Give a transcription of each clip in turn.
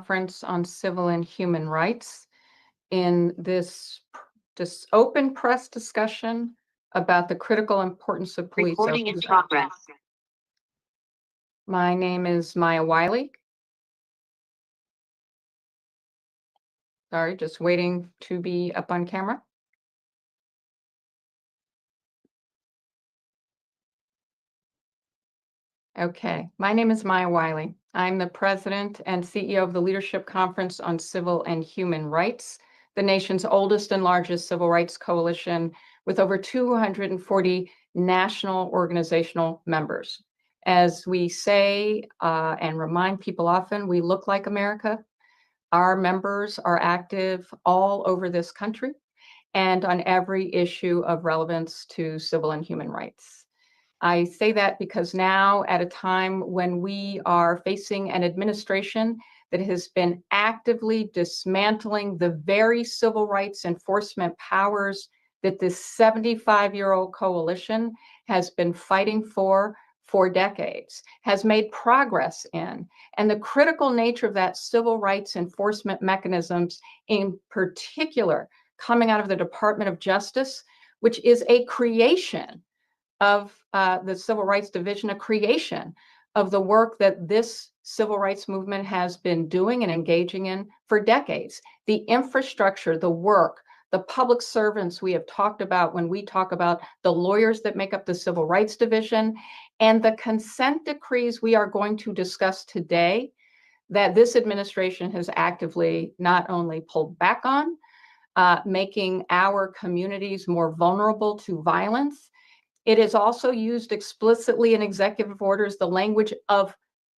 Conference on Civil and Human Rights in this open press discussion about the critical importance of police Recording in progress. My name is Maya Wiley. Sorry, just waiting to be up on camera. Okay, my name is Maya Wiley. I'm the president and CEO of the Leadership Conference on Civil and Human Rights, the nation's oldest and largest civil rights coalition with over 240 national organizational members. As we say and remind people often, we look like America. Our members are active all over this country and on every issue of relevance to civil and human rights. I say that because now, at a time when we are facing an administration that has been actively dismantling the very civil rights enforcement powers that this 75-year-old coalition has been fighting for decades, has made progress in, and the critical nature of that civil rights enforcement mechanisms, in particular, coming out of the Department of Justice, which is a creation of the Civil Rights Division, a creation of the work that this civil rights movement has been doing and engaging in for decades. The infrastructure, the work, the public servants we have talked about when we talk about the lawyers that make up the Civil Rights Division, and the consent decrees we are going to discuss today that this administration has actively not only pulled back on, making our communities more vulnerable to violence. It is also used explicitly in executive orders the language of,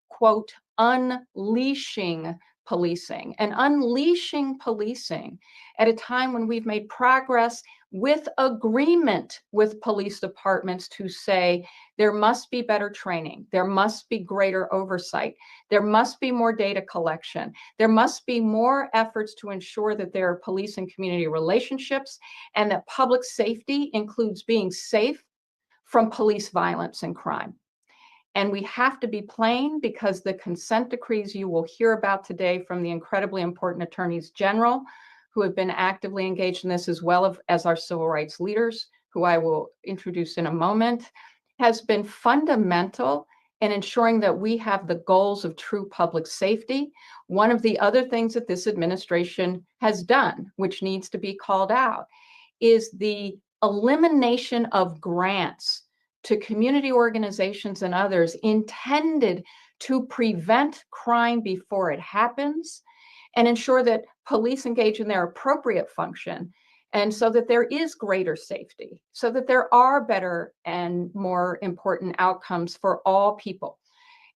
quote, unleashing policing, and unleashing policing at a time when we've made progress with agreement with police departments to say there must be better training, there must be greater oversight, there must be more data collection, there must be more efforts to ensure that there are police and community relationships, and that public safety includes being safe from police violence and crime. And we have to be plain, because the consent decrees you will hear about today from the incredibly important attorneys general who have been actively engaged in this, as well as our civil rights leaders, who I will introduce in a moment, has been fundamental in ensuring that we have the goals of true public safety. One of the other things that this administration has done, which needs to be called out, is the elimination of grants to community organizations and others intended to prevent crime before it happens and ensure that police engage in their appropriate function, and so that there is greater safety, so that there are better and more important outcomes for all people.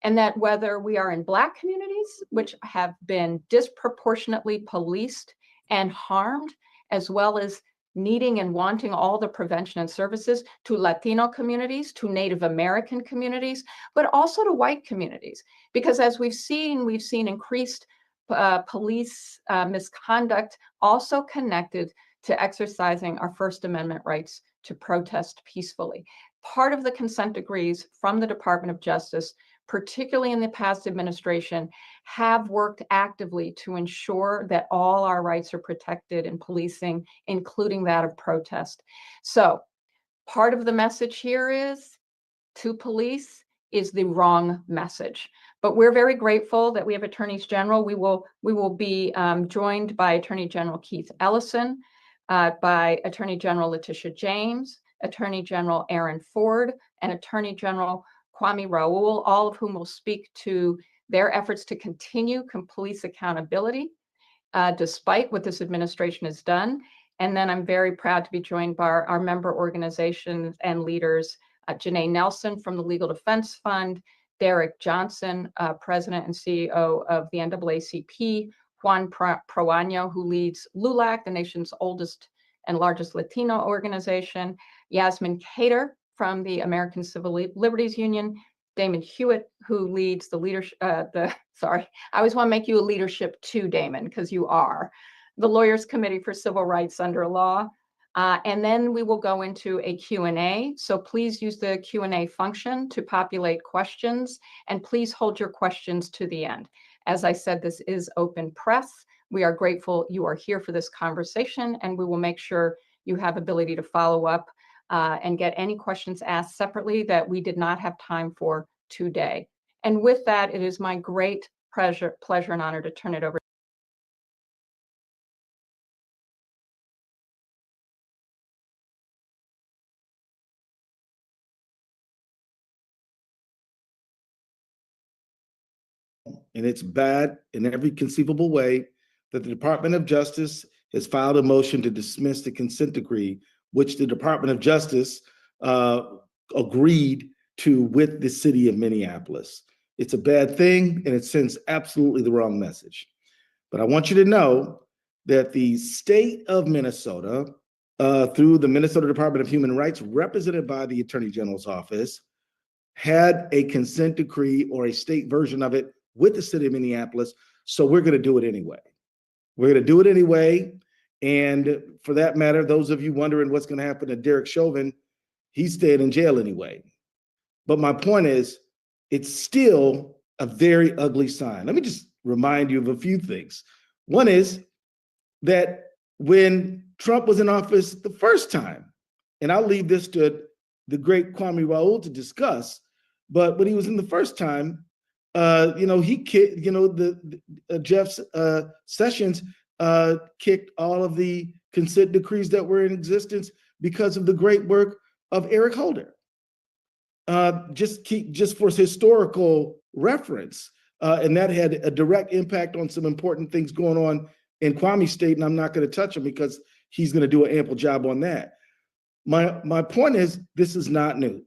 And that whether we are in Black communities, which have been disproportionately policed and harmed, as well as needing and wanting all the prevention and services, to Latino communities, to Native American communities, but also to white communities. Because as we've seen increased police misconduct also connected to exercising our First Amendment rights to protest peacefully. Part of the consent decrees from the Department of Justice, particularly in the past administration, have worked actively to ensure that all our rights are protected in policing, including that of protest. So part of the message here is to police is the wrong message. But we're very grateful that we have attorneys general. We will be joined by Attorney General Keith Ellison, by Attorney General Tish James, Attorney General Aaron Ford, and Attorney General Kwame Raoul, all of whom will speak to their efforts to continue police accountability, despite what this administration has done. And then I'm very proud to be joined by our member organizations and leaders, Jana Nelson from the Legal Defense Fund, Derek Johnson, President and CEO of the NAACP, Juan Proano, who leads LULAC, the nation's oldest and largest Latino organization, Yasmine Kedar from the American Civil Liberties Union, Damon H Witt, who leads the leadership, I always want to make you a leadership too, Damon, because you are, the Lawyers Committee for Civil Rights Under Law. And then we will go into a Q&A. So please use the Q&A function to populate questions, and please hold your questions to the end. As I said, this is open press. We are grateful you are here for this conversation, and we will make sure you have ability to follow up and get any questions asked separately that we did not have time for today. And with that, it is my great pleasure and honor to turn it over. And it's bad in every conceivable way that the Department of Justice has filed a motion to dismiss the consent decree, which the Department of Justice agreed to with the city of Minneapolis. It's a bad thing, and it sends absolutely the wrong message. But I want you to know that the state of Minnesota, through the Minnesota Department of Human Rights, represented by the Attorney General's office, had a consent decree or a state version of it with the city of Minneapolis. So we're going to do it anyway. We're going to do it anyway. And for that matter, those of you wondering what's going to happen to Derek Chauvin, he's staying in jail anyway. But my point is, it's still a very ugly sign. Let me just remind you of a few things. One is that when Trump was in office the first time, and I'll leave this to the great Kwame Raoul to discuss, but when he was in the first time, he kicked, Jeff Sessions kicked all of the consent decrees that were in existence because of the great work of Eric Holder. Just for historical reference, and that had a direct impact on some important things going on in Kwame's state, and I'm not going to touch him because he's going to do an ample job on that. My point is, this is not new,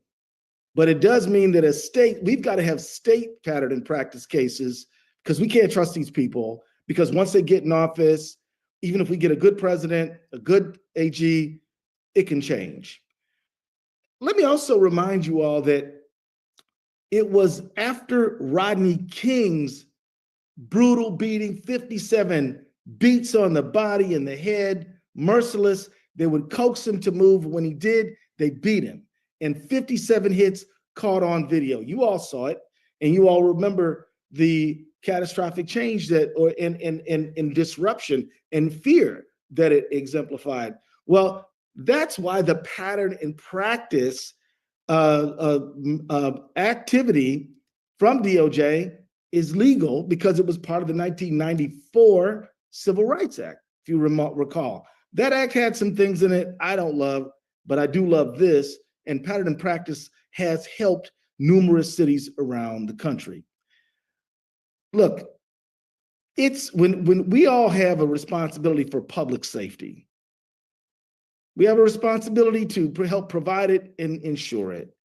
but it does mean that as state, we've got to have state pattern and practice cases, because we can't trust these people, because once they get in office, even if we get a good president, a good AG, it can change. Let me also remind you all that it was after Rodney King's brutal beating, 57 beats on the body and the head, merciless. They would coax him to move. When he did, they beat him. And 57 hits caught on video. You all saw it, and you all remember the catastrophic change and disruption and fear that it exemplified. Well, that's why the pattern and practice activity from DOJ is legal, because it was part of the 1994 Civil Rights Act, if you recall. That act had some things in it I don't love, but I do love this, and pattern and practice has helped numerous cities around the country. Look, it's when we all have a responsibility for public safety. We have a responsibility to help provide it and ensure it.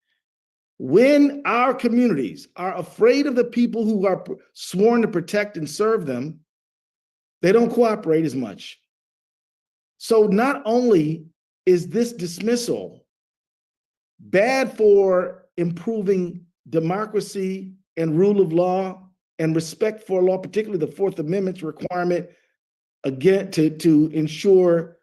When our communities are afraid of the people who are sworn to protect and serve them, they don't cooperate as much. So not only is this dismissal bad for improving democracy and rule of law and respect for law, particularly the Fourth Amendment's requirement, again, to ensure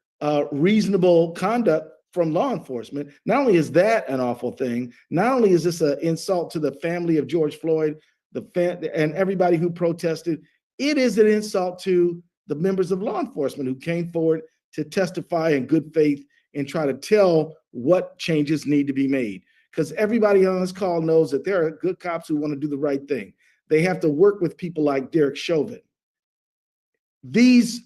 reasonable conduct from law enforcement. Not only is that an awful thing, not only is this an insult to the family of George Floyd, and everybody who protested, it is an insult to the members of law enforcement who came forward to testify in good faith and try to tell what changes need to be made. Because everybody on this call knows that there are good cops who want to do the right thing. They have to work with people like Derek Chauvin. These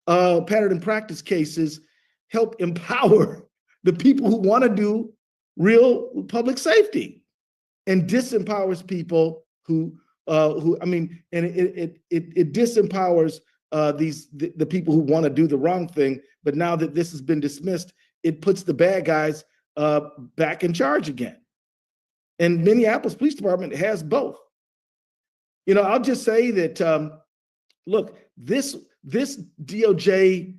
pattern and practice cases help empower the people who want to do real public safety, and disempowers people who it disempowers the people who want to do the wrong thing. But now that this has been dismissed, it puts the bad guys back in charge again. And Minneapolis Police Department has both. I'll just say that, look, this DOJ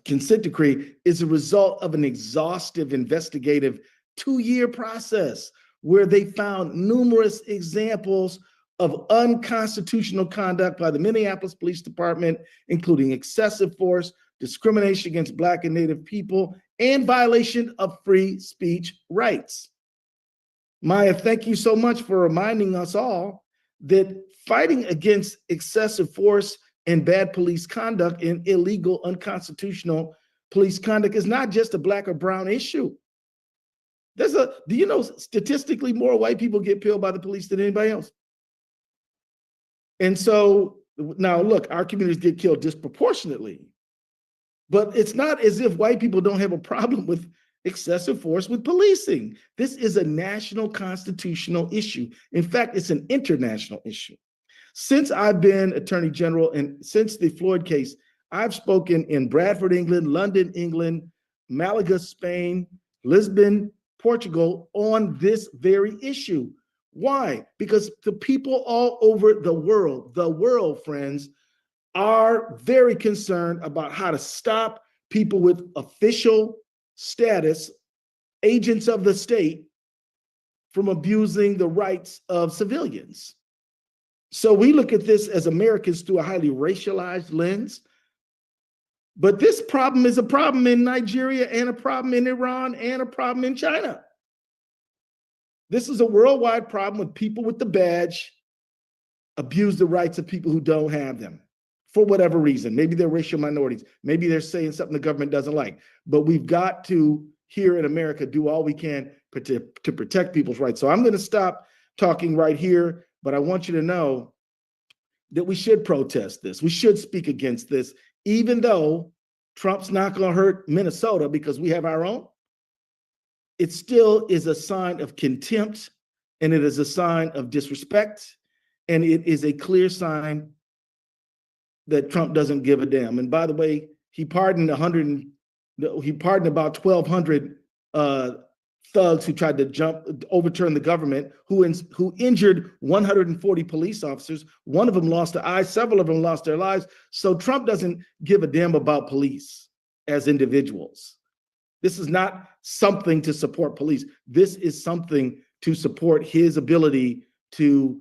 consent decree is a result of an exhaustive investigative 2-year process where they found numerous examples of unconstitutional conduct by the Minneapolis Police Department, including excessive force, discrimination against Black and Native people, and violation of free speech rights. Maya, thank you so much for reminding us all that fighting against excessive force and bad police conduct and illegal, unconstitutional police conduct is not just a Black or brown issue. Do you know statistically more white people get killed by the police than anybody else? And so now look, our communities get killed disproportionately, but it's not as if white people don't have a problem with excessive force with policing. This is a national constitutional issue. In fact, it's an international issue. Since I've been Attorney General and since the Floyd case, I've spoken in Bradford, England, London, England, Malaga, Spain, Lisbon, Portugal on this very issue. Why? Because the people all over the world, friends, are very concerned about how to stop people with official status, agents of the state, from abusing the rights of civilians. So we look at this as Americans through a highly racialized lens. But this problem is a problem in Nigeria and a problem in Iran and a problem in China. This is a worldwide problem with people with the badge abuse the rights of people who don't have them for whatever reason. Maybe they're racial minorities. Maybe they're saying something the government doesn't like. But we've got to, here in America, do all we can to protect people's rights. So I'm going to stop talking right here, but I want you to know that we should protest this. We should speak against this, even though Trump's not going to hurt Minnesota because we have our own. It still is a sign of contempt, and it is a sign of disrespect, and it is a clear sign that Trump doesn't give a damn. And by the way, he pardoned about 1,200 thugs who tried to overturn the government, who injured 140 police officers. One of them lost an eye, several of them lost their lives. So Trump doesn't give a damn about police as individuals. This is not something to support police. This is something to support his ability to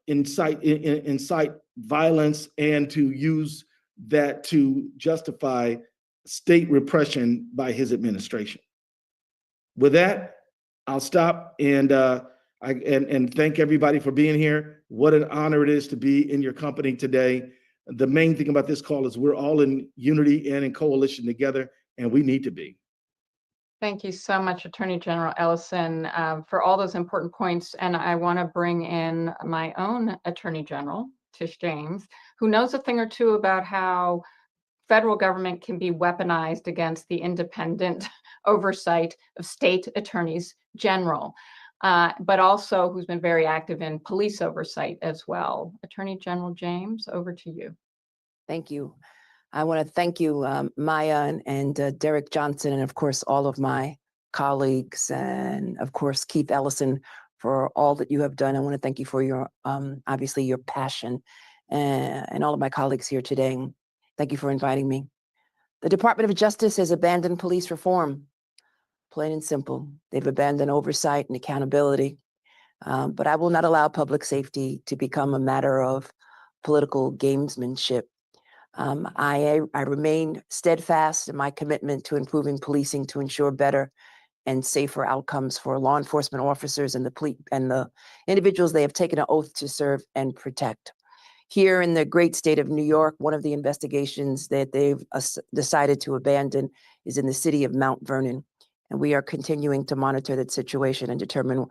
incite violence and to use that to justify state repression by his administration. With that, I'll stop and thank everybody for being here. What an honor it is to be in your company today. The main thing about this call is we're all in unity and in coalition together, and we need to be. Thank you so much, Attorney General Ellison, for all those important points. And I want to bring in my own Attorney General, Tish James, who knows a thing or two about how federal government can be weaponized against the independent oversight of state attorneys general, but also who's been very active in police oversight as well. Attorney General James, over to you. Thank you. I want to thank you, Maya and Derek Johnson, and of course, all of my colleagues, and of course, Keith Ellison, for all that you have done. I want to thank you for your, obviously, your passion, and all of my colleagues here today. Thank you for inviting me. The Department of Justice has abandoned police reform, plain and simple. They've abandoned oversight and accountability, but I will not allow public safety to become a matter of political gamesmanship. I remain steadfast in my commitment to improving policing to ensure better and safer outcomes for law enforcement officers and the individuals they have taken an oath to serve and protect. Here in the great state of New York, one of the investigations that they've decided to abandon is in the city of Mount Vernon. And we are continuing to monitor that situation and determine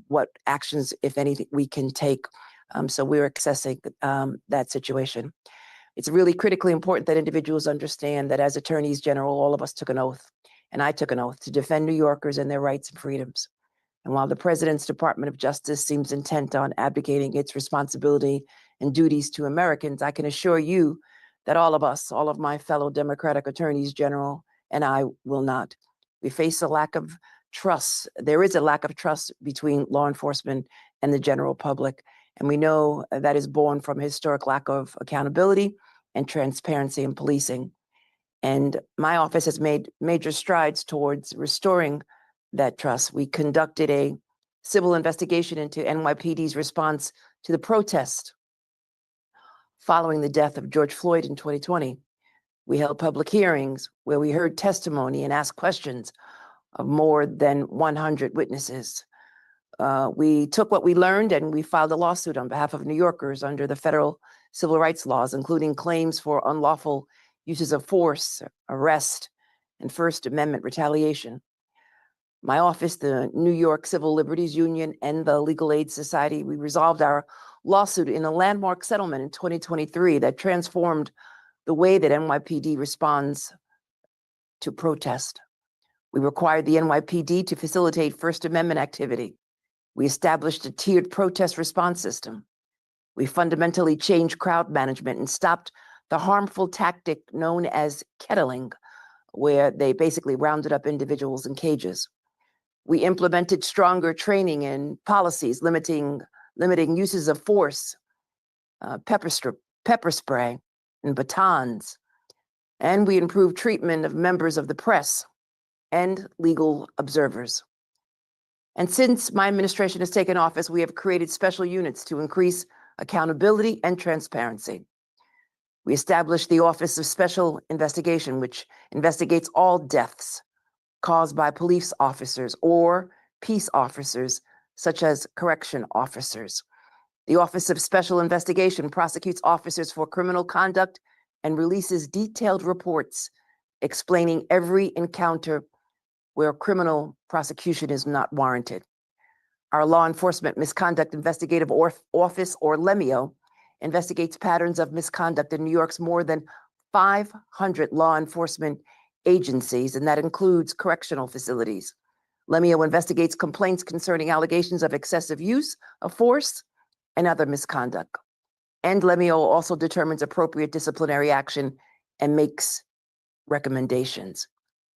what actions, if anything, we can take. So we're assessing that situation. It's really critically important that individuals understand that as attorneys general, all of us took an oath, and I took an oath to defend New Yorkers and their rights and freedoms. And while the President's Department of Justice seems intent on abdicating its responsibility and duties to Americans, I can assure you that all of us, all of my fellow Democratic attorneys general and I will not. We face a lack of trust. There is a lack of trust between law enforcement and the general public. And we know that is born from a historic lack of accountability and transparency in policing. And my office has made major strides towards restoring that trust. We conducted a civil investigation into NYPD's response to the protest following the death of George Floyd in 2020. We held public hearings where we heard testimony and asked questions of more than 100 witnesses. We took what we learned and we filed a lawsuit on behalf of New Yorkers under the federal civil rights laws, including claims for unlawful uses of force, arrest, and First Amendment retaliation. My office, the New York Civil Liberties Union, and the Legal Aid Society, we resolved our lawsuit in a landmark settlement in 2023 that transformed the way that NYPD responds to protest. We required the NYPD to facilitate First Amendment activity. We established a tiered protest response system. We fundamentally changed crowd management and stopped the harmful tactic known as kettling, where they basically rounded up individuals in cages. We implemented stronger training and policies limiting uses of force, pepper spray, and batons. And we improved treatment of members of the press and legal observers. And since my administration has taken office, we have created special units to increase accountability and transparency. We established the Office of Special Investigation, which investigates all deaths caused by police officers or peace officers, such as correction officers. The Office of Special Investigation prosecutes officers for criminal conduct and releases detailed reports explaining every encounter where criminal prosecution is not warranted. Our Law Enforcement Misconduct Investigative Office, or LEMIO, investigates patterns of misconduct in New York's more than 500 law enforcement agencies, and that includes correctional facilities. LEMIO investigates complaints concerning allegations of excessive use of force and other misconduct. And LEMIO also determines appropriate disciplinary action and makes recommendations.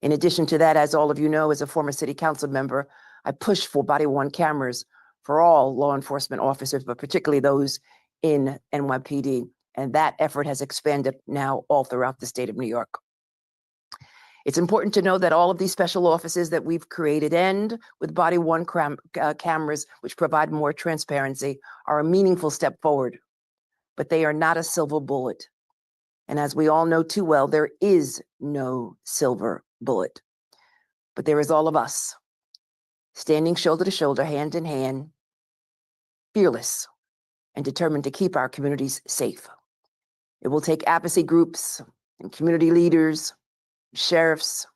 In addition to that, as all of you know, as a former city council member, I push for body-worn cameras for all law enforcement officers, but particularly those in NYPD. And that effort has expanded now all throughout the state of New York. It's important to know that all of these special offices that we've created and with body-worn cameras, which provide more transparency, are a meaningful step forward, but they are not a silver bullet. And as we all know too well, there is no silver bullet, but there is all of us standing shoulder to shoulder, hand in hand, fearless and determined to keep our communities safe. It will take advocacy groups and community leaders, sheriffs,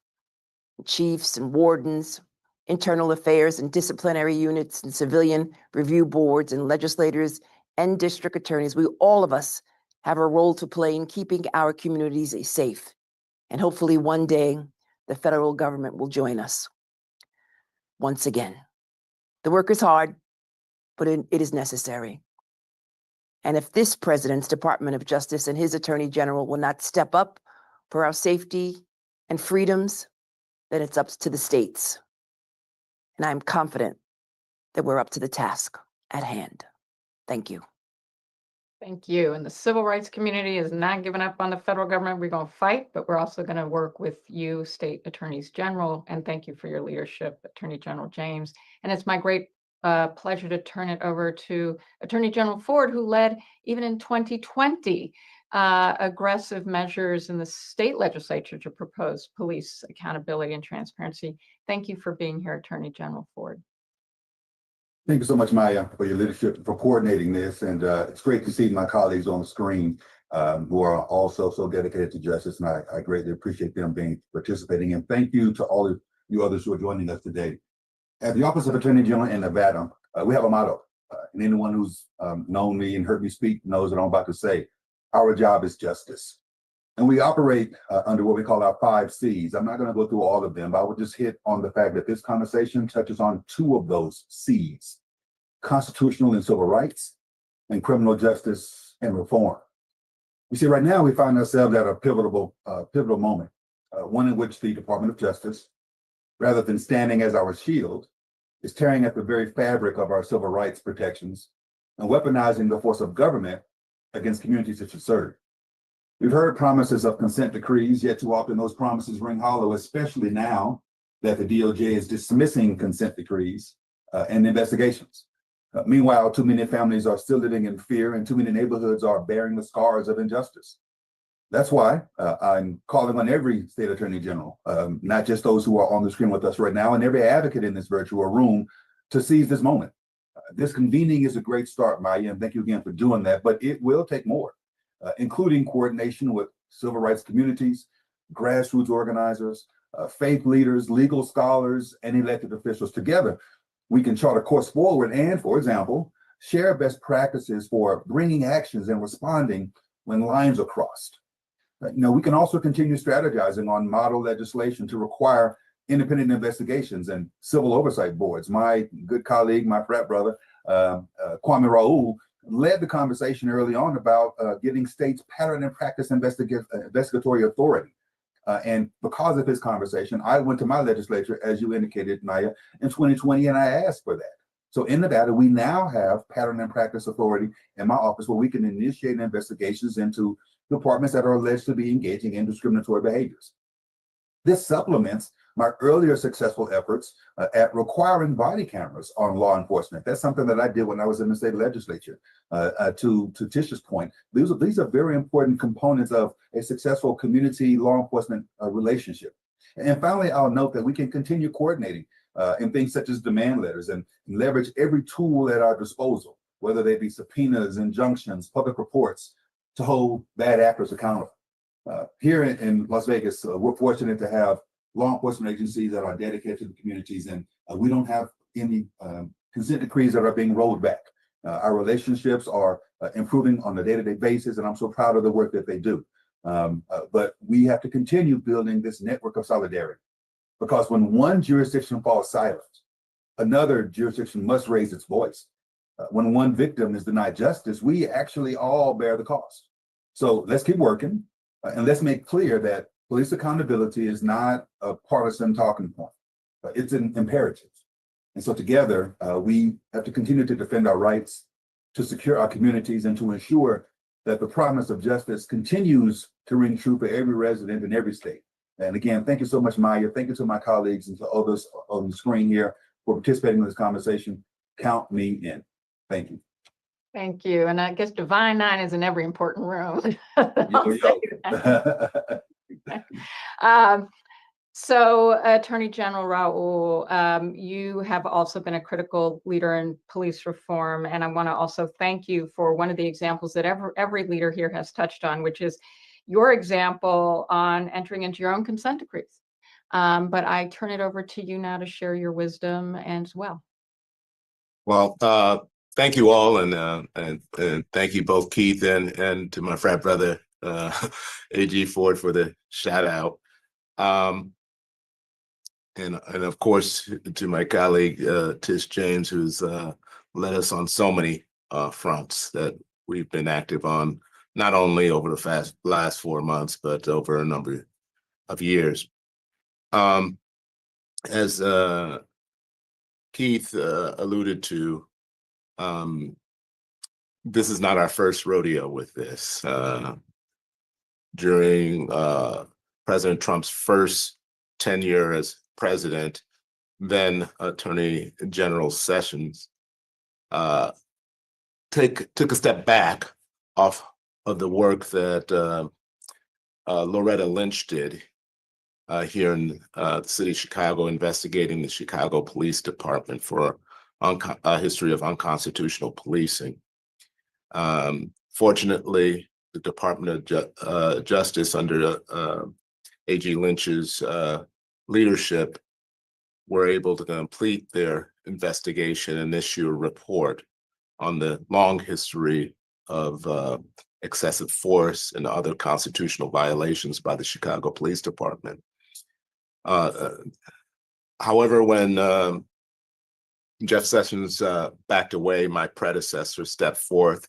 chiefs and wardens, internal affairs and disciplinary units and civilian review boards and legislators and district attorneys. All of us have a role to play in keeping our communities safe. And hopefully one day the federal government will join us. Once again, the work is hard, but it is necessary. And if this president's Department of Justice and his Attorney General will not step up for our safety and freedoms, then it's up to the states. And I'm confident that we're up to the task at hand. Thank you. Thank you. And the civil rights community is not giving up on the federal government. We're going to fight, but we're also going to work with you, state attorneys general. And thank you for your leadership, Attorney General James. And it's my great pleasure to turn it over to Attorney General Ford, who led, even in 2020, aggressive measures in the state legislature to propose police accountability and transparency. Thank you for being here, Attorney General Ford. Thank you so much, Maya, for your leadership, for coordinating this. And it's great to see my colleagues on the screen who are also so dedicated to justice. And I greatly appreciate them participating. And thank you to all of you others who are joining us today. At the Office of Attorney General in Nevada, we have a motto. And anyone who's known me and heard me speak knows what I'm about to say. Our job is justice. And we operate under what we call our 5 C's. I'm not going to go through all of them, but I would just hit on the fact that this conversation touches on 2 of those C's: constitutional and civil rights, and criminal justice and reform. You see, right now we find ourselves at a pivotal moment, one in which the Department of Justice, rather than standing as our shield, is tearing at the very fabric of our civil rights protections and weaponizing the force of government against communities it should serve. We've heard promises of consent decrees, yet too often those promises ring hollow, especially now that the DOJ is dismissing consent decrees and investigations. Meanwhile, too many families are still living in fear and too many neighborhoods are bearing the scars of injustice. That's why I'm calling on every state attorney general, not just those who are on the screen with us right now, and every advocate in this virtual room to seize this moment. This convening is a great start, Maya, and thank you again for doing that, but it will take more, including coordination with civil rights communities, grassroots organizers, faith leaders, legal scholars, and elected officials. Together, we can chart a course forward and, for example, share best practices for bringing actions and responding when lines are crossed. We can also continue strategizing on model legislation to require independent investigations and civil oversight boards. My good colleague, my frat brother, Kwame Raoul, led the conversation early on about getting states pattern and practice investigatory authority. And because of his conversation, I went to my legislature, as you indicated, Maya, in 2020, and I asked for that. So in Nevada, we now have pattern and practice authority in my office where we can initiate investigations into departments that are alleged to be engaging in discriminatory behaviors. This supplements my earlier successful efforts at requiring body cameras on law enforcement. That's something that I did when I was in the state legislature. To Tish's point, these are very important components of a successful community law enforcement relationship. And finally, I'll note that we can continue coordinating in things such as demand letters and leverage every tool at our disposal, whether they be subpoenas, injunctions, public reports, to hold bad actors accountable. Here in Las Vegas, we're fortunate to have law enforcement agencies that are dedicated to the communities, and we don't have any consent decrees that are being rolled back. Our relationships are improving on a day-to-day basis, and I'm so proud of the work that they do. But we have to continue building this network of solidarity, because when one jurisdiction falls silent, another jurisdiction must raise its voice. When one victim is denied justice, we actually all bear the cost. So let's keep working, and let's make clear that police accountability is not a partisan talking point. It's an imperative. And so together, we have to continue to defend our rights, to secure our communities, and to ensure that the promise of justice continues to ring true for every resident in every state. And again, thank you so much, Maya. Thank you to my colleagues and to others on the screen here for participating in this conversation. Count me in. Thank you. Thank you. And I guess Divine Nine is in every important room. So Attorney General Raoul, you have also been a critical leader in police reform. And I want to also thank you for one of the examples that every leader here has touched on, which is your example on entering into your own consent decrees. But I turn it over to you now to share your wisdom as well. Well, thank you all, and thank you both, Keith, and to my frat brother, AG Ford, for the shout out. And of course, to my colleague, Tish James, who's led us on so many fronts that we've been active on, not only over the last 4 months, but over a number of years. As Keith alluded to, this is not our first rodeo with this. During President Trump's first tenure as president, then Attorney General Sessions took a step back off of the work that Loretta Lynch did here in the city of Chicago, investigating the Chicago Police Department for a history of unconstitutional policing. Fortunately, the Department of Justice under AG Lynch's leadership were able to complete their investigation and issue a report on the long history of excessive force and other constitutional violations by the Chicago Police Department. However, when Jeff Sessions backed away, my predecessor stepped forth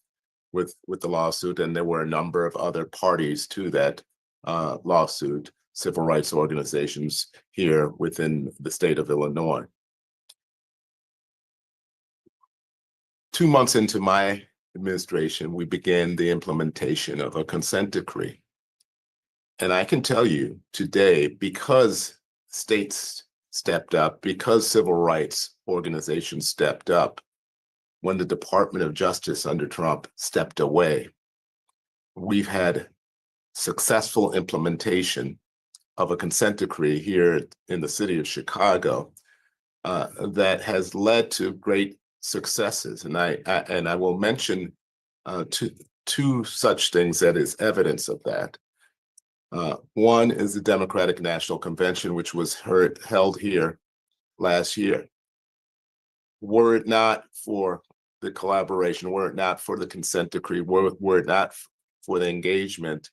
with the lawsuit, and there were a number of other parties to that lawsuit, civil rights organizations here within the state of Illinois. 2 months into my administration, we began the implementation of a consent decree. And I can tell you today, because states stepped up, because civil rights organizations stepped up, when the Department of Justice under Trump stepped away, we've had successful implementation of a consent decree here in the city of Chicago that has led to great successes. And I will mention two such things that is evidence of that. One is the Democratic National Convention, which was held here last year. Were it not for the collaboration, were it not for the consent decree, were it not for the engagement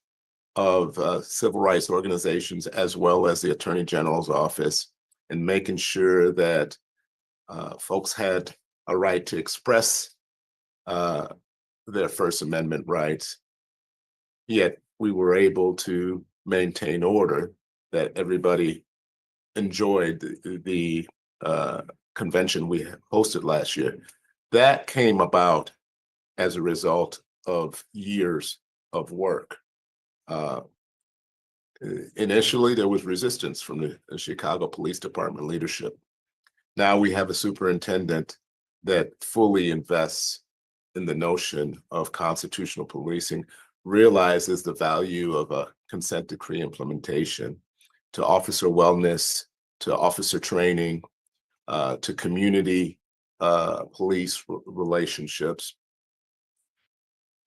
of civil rights organizations as well as the Attorney General's office and making sure that folks had a right to express their First Amendment rights, yet we were able to maintain order, that everybody enjoyed the convention we hosted last year. That came about as a result of years of work. Initially, there was resistance from the Chicago Police Department leadership. Now we have a superintendent that fully invests in the notion of constitutional policing, realizes the value of a consent decree implementation to officer wellness, to officer training, to community police relationships.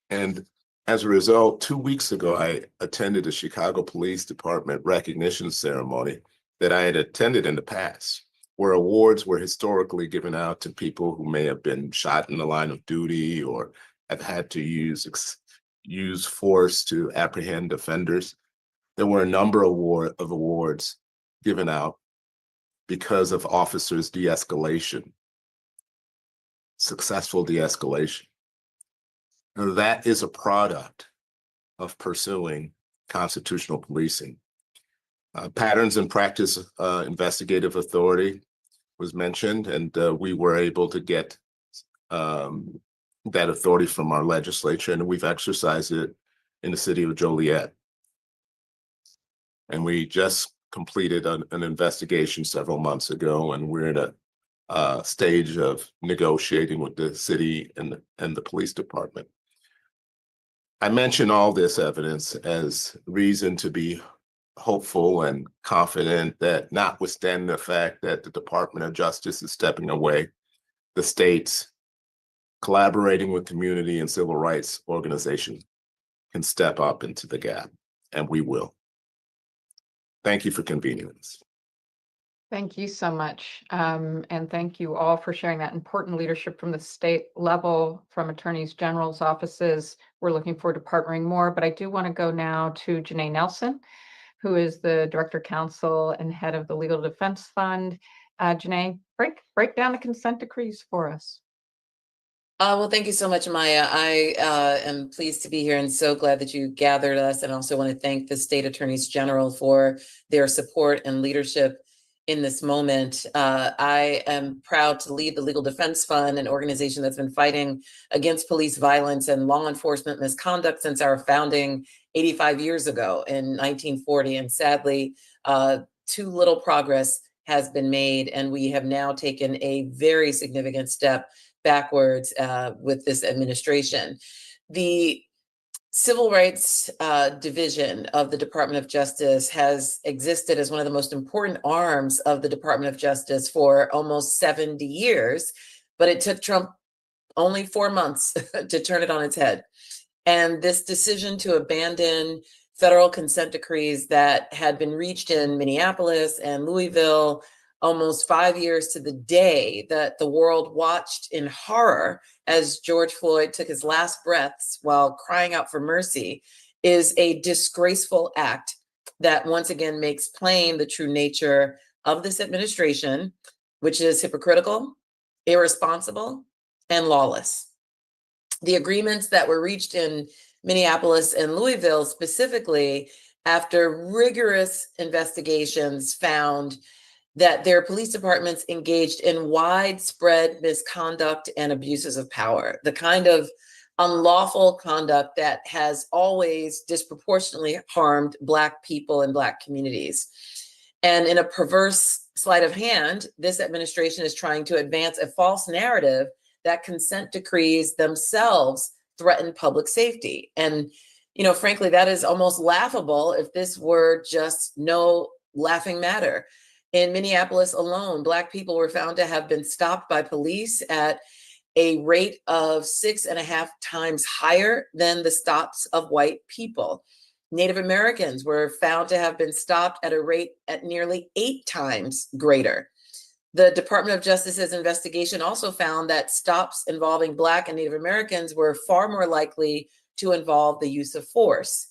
And as a result, 2 weeks ago, I attended a Chicago Police Department recognition ceremony that I had attended in the past, where awards were historically given out to people who may have been shot in the line of duty or have had to use force to apprehend offenders. There were a number of awards given out because of officers' de-escalation, successful de-escalation. Now, that is a product of pursuing constitutional policing. Patterns and practice investigative authority was mentioned, and we were able to get that authority from our legislature, and we've exercised it in the city of Joliet. And we just completed an investigation several months ago, and we're at a stage of negotiating with the city and the police department. I mention all this evidence as reason to be hopeful and confident that, notwithstanding the fact that the Department of Justice is stepping away, the states collaborating with community and civil rights organizations can step up into the gap, and we will. Thank you for convening this. Thank you so much. And thank you all for sharing that important leadership from the state level, from attorneys general's offices. We're looking forward to partnering more, but I do want to go now to Jana Nelson, who is the Director Counsel and head of the Legal Defense Fund. Jana, break down the consent decrees for us. Well, thank you so much, Maya. I am pleased to be here and so glad that you gathered us. And also want to thank the state attorneys general for their support and leadership in this moment. I am proud to lead the Legal Defense Fund, an organization that's been fighting against police violence and law enforcement misconduct since our founding 85 years ago in 1940. And sadly, too little progress has been made, and we have now taken a very significant step backwards with this administration. The Civil Rights Division of the Department of Justice has existed as one of the most important arms of the Department of Justice for almost 70 years, but it took Trump only 4 months to turn it on its head. And this decision to abandon federal consent decrees that had been reached in Minneapolis and Louisville almost 5 years to the day that the world watched in horror as George Floyd took his last breaths while crying out for mercy is a disgraceful act that once again makes plain the true nature of this administration, which is hypocritical, irresponsible, and lawless. The agreements that were reached in Minneapolis and Louisville specifically, after rigorous investigations, found that their police departments engaged in widespread misconduct and abuses of power, the kind of unlawful conduct that has always disproportionately harmed Black people and Black communities. And in a perverse sleight of hand, this administration is trying to advance a false narrative that consent decrees themselves threaten public safety. And, frankly, that is almost laughable if this were just no laughing matter. In Minneapolis alone, Black people were found to have been stopped by police at a rate of 6.5 times higher than the stops of white people. Native Americans were found to have been stopped at a rate at nearly 8 times greater. The Department of Justice's investigation also found that stops involving Black and Native Americans were far more likely to involve the use of force.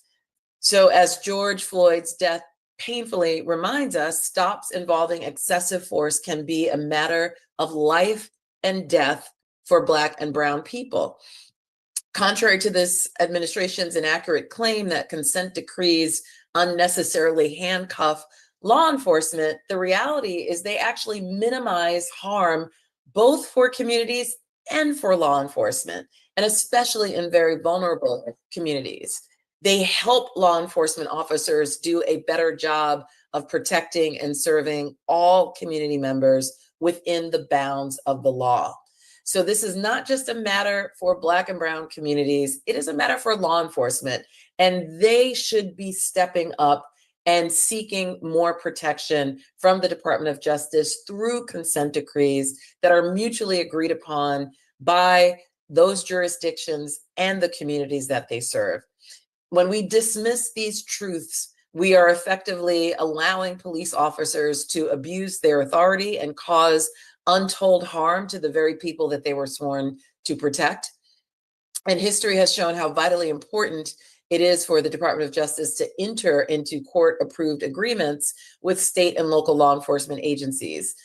So as George Floyd's death painfully reminds us, stops involving excessive force can be a matter of life and death for Black and brown people. Contrary to this administration's inaccurate claim that consent decrees unnecessarily handcuff law enforcement, the reality is they actually minimize harm both for communities and for law enforcement, and especially in very vulnerable communities. They help law enforcement officers do a better job of protecting and serving all community members within the bounds of the law. So this is not just a matter for Black and brown communities, it is a matter for law enforcement, and they should be stepping up and seeking more protection from the Department of Justice through consent decrees that are mutually agreed upon by those jurisdictions and the communities that they serve. When we dismiss these truths, we are effectively allowing police officers to abuse their authority and cause untold harm to the very people that they were sworn to protect. And history has shown how vitally important it is for the Department of Justice to enter into court-approved agreements with state and local law enforcement agencies.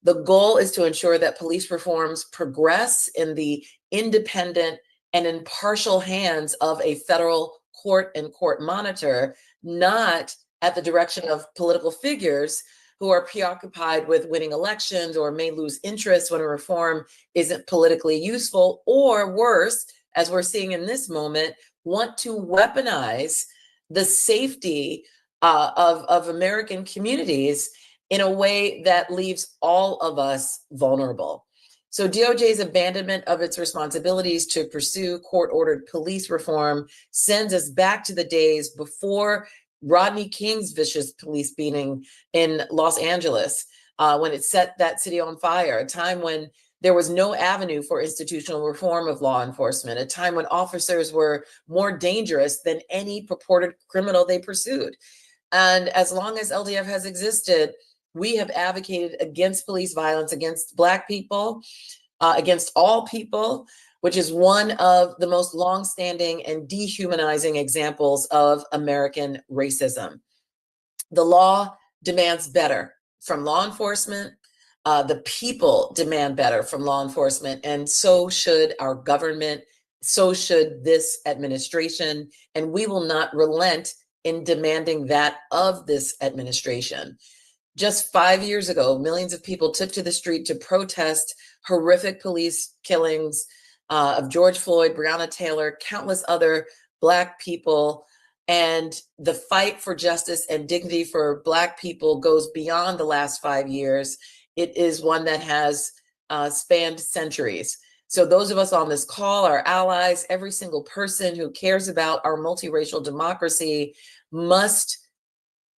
The goal is to ensure that police reforms progress in the independent and impartial hands of a federal court and court monitor, not at the direction of political figures who are preoccupied with winning elections or may lose interest when a reform isn't politically useful, or worse, as we're seeing in this moment, want to weaponize the safety of American communities in a way that leaves all of us vulnerable. So DOJ's abandonment of its responsibilities to pursue court-ordered police reform sends us back to the days before Rodney King's vicious police beating in Los Angeles, when it set that city on fire, a time when there was no avenue for institutional reform of law enforcement, a time when officers were more dangerous than any purported criminal they pursued. And as long as LDF has existed, we have advocated against police violence against Black people, against all people, which is one of the most longstanding and dehumanizing examples of American racism. The law demands better from law enforcement. The people demand better from law enforcement, and so should our government, so should this administration, and we will not relent in demanding that of this administration. Just 5 years ago, millions of people took to the street to protest horrific police killings of George Floyd, Breonna Taylor, countless other Black people. And the fight for justice and dignity for Black people goes beyond the last 5 years. It is one that has spanned centuries. So those of us on this call, our allies, every single person who cares about our multiracial democracy must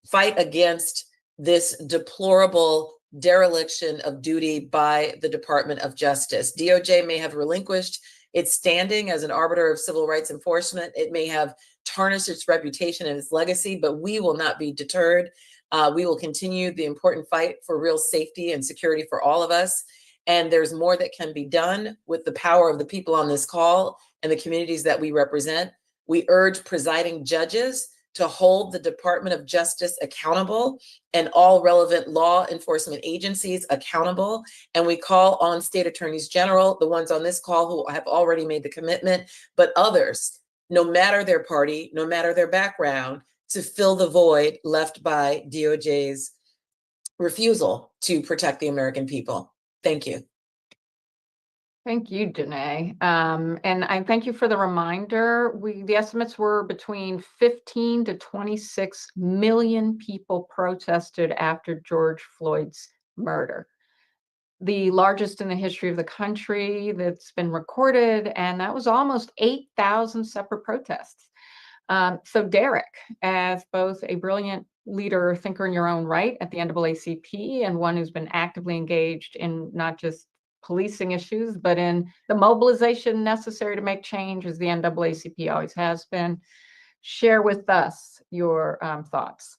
fight against this deplorable dereliction of duty by the Department of Justice. DOJ may have relinquished its standing as an arbiter of civil rights enforcement. It may have tarnished its reputation and its legacy, but we will not be deterred. We will continue the important fight for real safety and security for all of us. And there's more that can be done with the power of the people on this call and the communities that we represent. We urge presiding judges to hold the Department of Justice accountable and all relevant law enforcement agencies accountable. And we call on state attorneys general, the ones on this call who have already made the commitment, but others, no matter their party, no matter their background, to fill the void left by DOJ's refusal to protect the American people. Thank you. Thank you, Janae. And I thank you for the reminder. The estimates were between 15 to 26 million people protested after George Floyd's murder. The largest in the history of the country that's been recorded, and that was almost 8,000 separate protests. So Derek, as both a brilliant leader, thinker in your own right at the NAACP, and one who's been actively engaged in not just policing issues, but in the mobilization necessary to make change, as the NAACP always has been, share with us your thoughts.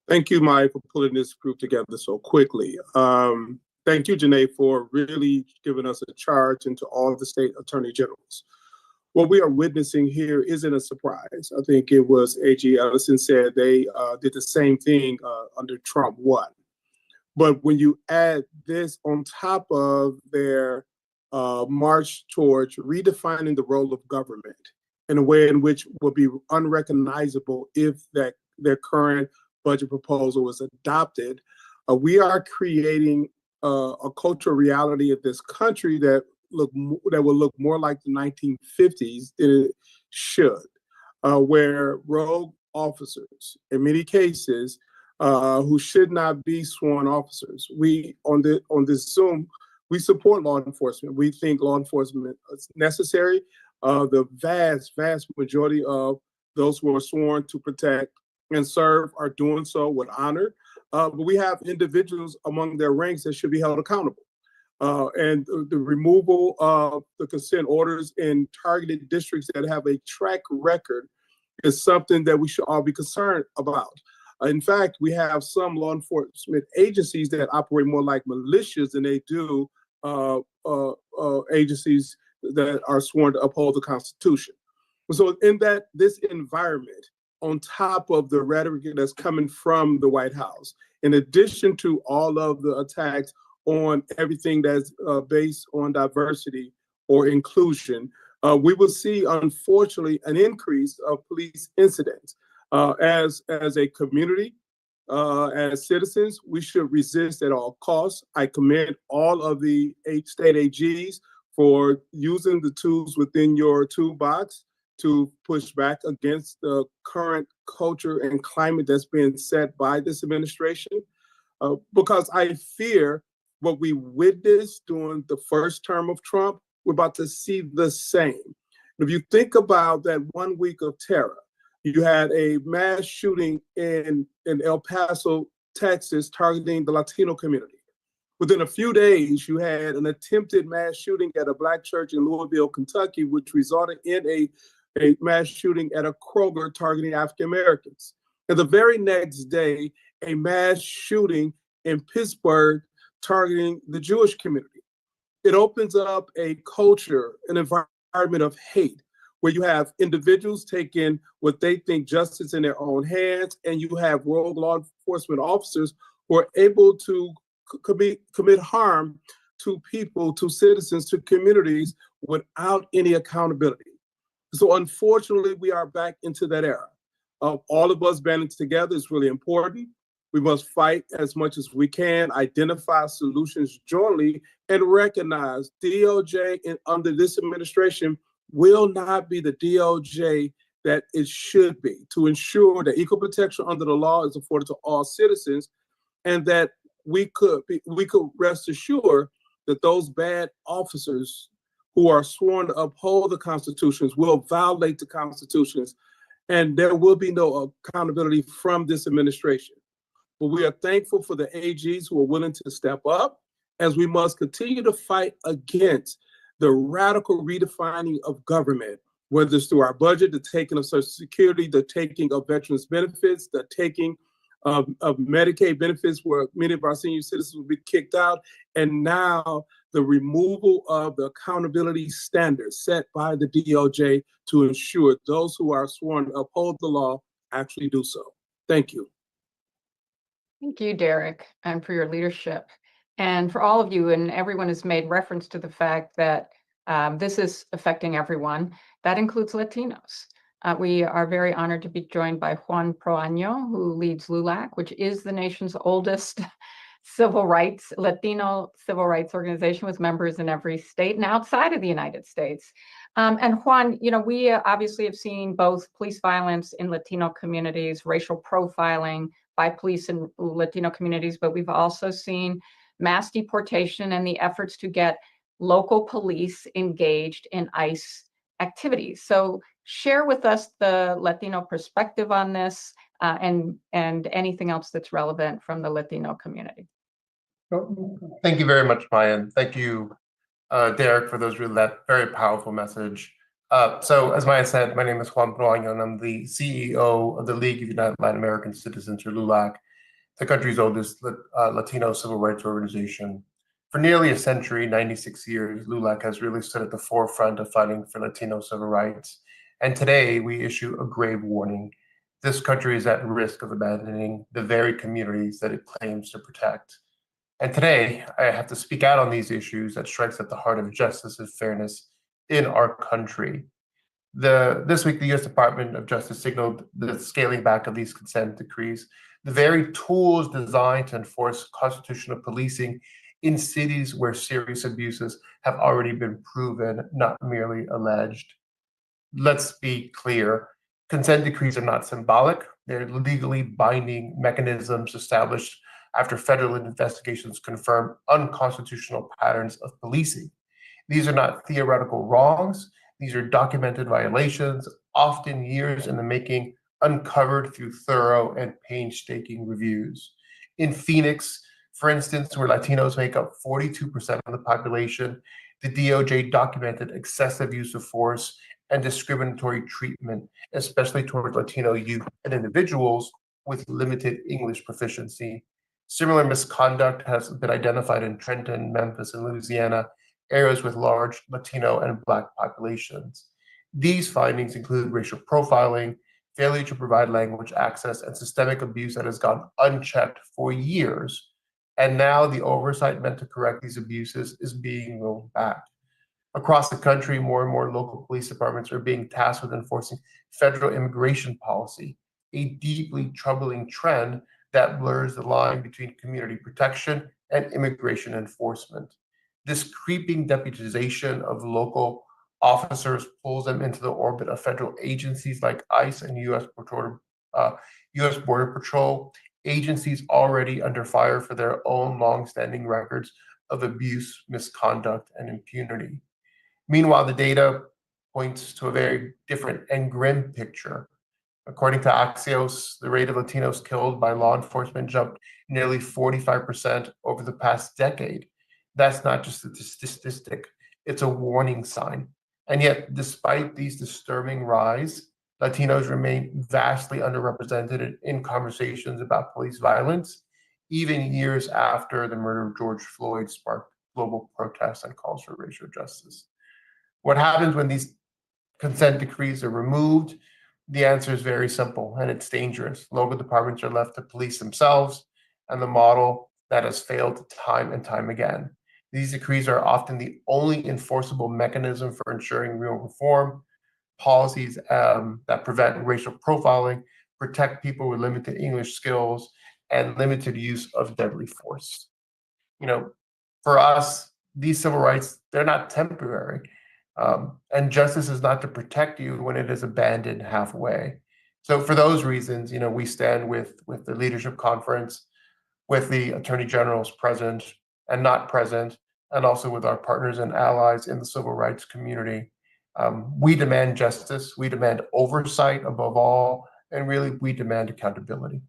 Thank you, Maya, for pulling this group together so quickly. Thank you, Janae, for really giving us a charge into all the state attorney generals. What we are witnessing here isn't a surprise. I think it was AG Ellison said they did the same thing under Trump 1. But when you add this on top of their march towards redefining the role of government in a way in which would be unrecognizable if that their current budget proposal was adopted, we are creating a cultural reality of this country that will look more like the 1950s than it should, where rogue officers, in many cases, who should not be sworn officers. We on this Zoom, we support law enforcement. We think law enforcement is necessary. The vast majority of those who are sworn to protect and serve are doing so with honor. But we have individuals among their ranks that should be held accountable. And the removal of the consent orders in targeted districts that have a track record is something that we should all be concerned about. In fact, we have some law enforcement agencies that operate more like militias than they do agencies that are sworn to uphold the Constitution. So in this environment, on top of the rhetoric that's coming from the White House, in addition to all of the attacks on everything that's based on diversity or inclusion, we will see, unfortunately, an increase of police incidents. As a community, as citizens, we should resist at all costs. I commend all of the 8 state AGs for using the tools within your toolbox to push back against the current culture and climate that's being set by this administration, because I fear what we witnessed during the first term of Trump, we're about to see the same. If you think about that 1 week of terror, you had a mass shooting in El Paso, Texas, targeting the Latino community. Within a few days, you had an attempted mass shooting at a Black church in Louisville, Kentucky, which resulted in a mass shooting at a Kroger targeting African Americans. And the very next day, a mass shooting in Pittsburgh targeting the Jewish community. It opens up a culture, an environment of hate, where you have individuals taking what they think justice in their own hands, and you have rogue law enforcement officers who are able to commit harm to people, to citizens, to communities without any accountability. So unfortunately, we are back into that era. All of us banding together is really important. We must fight as much as we can, identify solutions jointly, and recognize DOJ under this administration will not be the DOJ that it should be, to ensure that equal protection under the law is afforded to all citizens, and that we could rest assured that those bad officers who are sworn to uphold the constitutions will violate the constitutions, and there will be no accountability from this administration. But we are thankful for the AGs who are willing to step up, as we must continue to fight against the radical redefining of government, whether it's through our budget, the taking of Social Security, the taking of veterans benefits, the taking of Medicaid benefits, where many of our senior citizens will be kicked out, and now the removal of the accountability standards set by the DOJ to ensure those who are sworn to uphold the law actually do so. Thank you. Thank you, Derek, and for your leadership. And for all of you, and everyone has made reference to the fact that this is affecting everyone. That includes Latinos. We are very honored to be joined by Juan Proano, who leads LULAC, which is the nation's oldest Latino civil rights organization with members in every state and outside of the United States. And Juan, we obviously have seen both police violence in Latino communities, racial profiling by police in Latino communities, but we've also seen mass deportation and the efforts to get local police engaged in ICE activities. So share with us the Latino perspective on this and anything else that's relevant from the Latino community. Thank you very much, Maya. And thank you, Derek, for that very powerful message. So as Maya said, my name is Juan Proano, and I'm the CEO of the League of United Latin American Citizens, or LULAC, the country's oldest Latino civil rights organization. For nearly a century, 96 years, LULAC has really stood at the forefront of fighting for Latino civil rights. And today we issue a grave warning. This country is at risk of abandoning the very communities that it claims to protect. And today I have to speak out on these issues that strikes at the heart of justice and fairness in our country. This week, the U.S. Department of Justice signaled the scaling back of these consent decrees, the very tools designed to enforce constitutional policing in cities where serious abuses have already been proven, not merely alleged. Let's be clear, consent decrees are not symbolic. They're legally binding mechanisms established after federal investigations confirm unconstitutional patterns of policing. These are not theoretical wrongs. These are documented violations, often years in the making, uncovered through thorough and painstaking reviews. In Phoenix, for instance, where Latinos make up 42% of the population, the DOJ documented excessive use of force and discriminatory treatment, especially towards Latino youth and individuals with limited English proficiency. Similar misconduct has been identified in Trenton, Memphis, and Louisiana, areas with large Latino and Black populations. These findings include racial profiling, failure to provide language access, and systemic abuse that has gone unchecked for years. And now the oversight meant to correct these abuses is being rolled back. Across the country, more and more local police departments are being tasked with enforcing federal immigration policy, a deeply troubling trend that blurs the line between community protection and immigration enforcement. This creeping deputization of local officers pulls them into the orbit of federal agencies like ICE and U.S. Border Patrol, agencies already under fire for their own longstanding records of abuse, misconduct, and impunity. Meanwhile, the data points to a very different and grim picture. According to Axios, the rate of Latinos killed by law enforcement jumped nearly 45% over the past decade. That's not just a statistic, it's a warning sign. And yet, despite these disturbing rise, Latinos remain vastly underrepresented in conversations about police violence, even years after the murder of George Floyd sparked global protests and calls for racial justice. What happens when these consent decrees are removed? The answer is very simple, and it's dangerous. Local departments are left to police themselves, and the model that has failed time and time again. These decrees are often the only enforceable mechanism for ensuring real reform. Policies that prevent racial profiling, protect people with limited English skills, and limited use of deadly force. For us, these civil rights, they're not temporary. And justice is not to protect you when it is abandoned halfway. So for those reasons, we stand with the leadership conference, with the attorney generals present and not present, and also with our partners and allies in the civil rights community. We demand justice, we demand oversight above all, and really we demand accountability.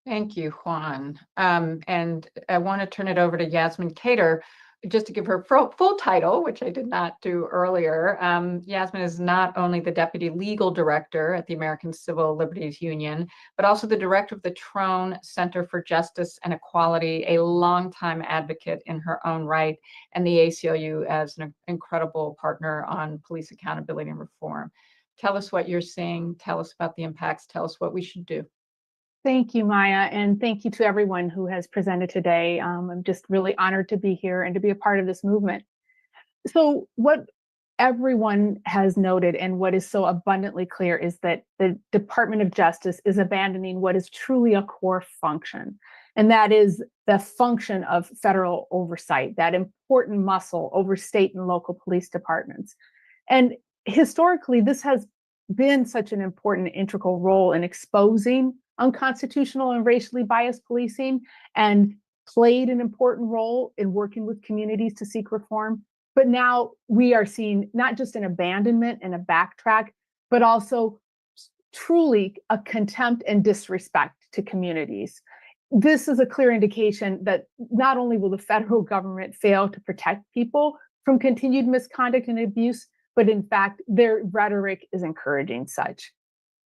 Thank you, Juan. And I want to turn it over to Yasmine Kedar, just to give her full title, which I did not do earlier. Yasmine is not only the Deputy Legal Director at the American Civil Liberties Union, but also the Director of the Trone Center for Justice and Equality, a longtime advocate in her own right, and the ACLU as an incredible partner on police accountability and reform. Tell us what you're seeing, tell us about the impacts, tell us what we should do. Thank you, Maya, and thank you to everyone who has presented today. I'm just really honored to be here and to be a part of this movement. So what everyone has noted and what is so abundantly clear is that the Department of Justice is abandoning what is truly a core function, and that is the function of federal oversight, that important muscle over state and local police departments. And historically, this has been such an important integral role in exposing unconstitutional and racially biased policing, and played an important role in working with communities to seek reform. But now we are seeing not just an abandonment and a backtrack, but also truly a contempt and disrespect to communities. This is a clear indication that not only will the federal government fail to protect people from continued misconduct and abuse, but in fact, their rhetoric is encouraging such.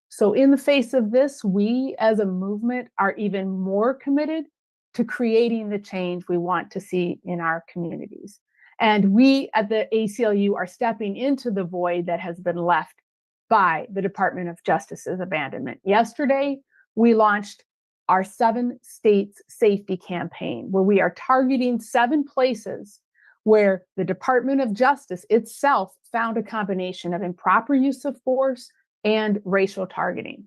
So in the face of this, we as a movement are even more committed to creating the change we want to see in our communities. And we at the ACLU are stepping into the void that has been left by the Department of Justice's abandonment. Yesterday, we launched our 7 States Safety Campaign, where we are targeting 7 places where the Department of Justice itself found a combination of improper use of force and racial targeting.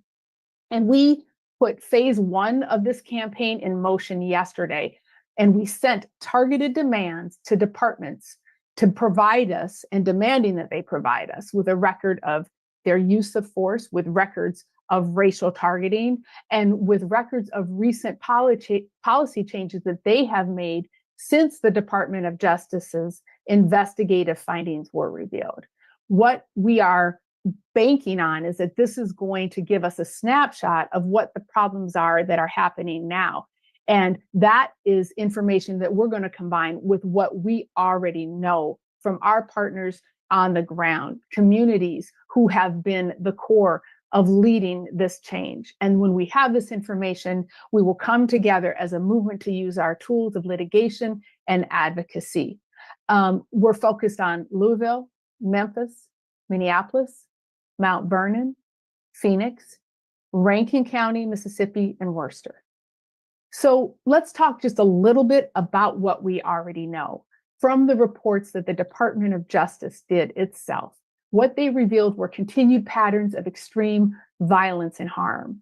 And we put phase 1 of this campaign in motion yesterday, and we sent targeted demands to departments to provide us and demanding that they provide us with a record of their use of force, with records of racial targeting, and with records of recent policy changes that they have made since the Department of Justice's investigative findings were revealed. What we are banking on is that this is going to give us a snapshot of what the problems are that are happening now. And that is information that we're going to combine with what we already know from our partners on the ground, communities who have been the core of leading this change. And when we have this information, we will come together as a movement to use our tools of litigation and advocacy. We're focused on Louisville, Memphis, Minneapolis, Mount Vernon, Phoenix, Rankin County, Mississippi, and Worcester. So let's talk just a little bit about what we already know from the reports that the Department of Justice did itself. What they revealed were continued patterns of extreme violence and harm.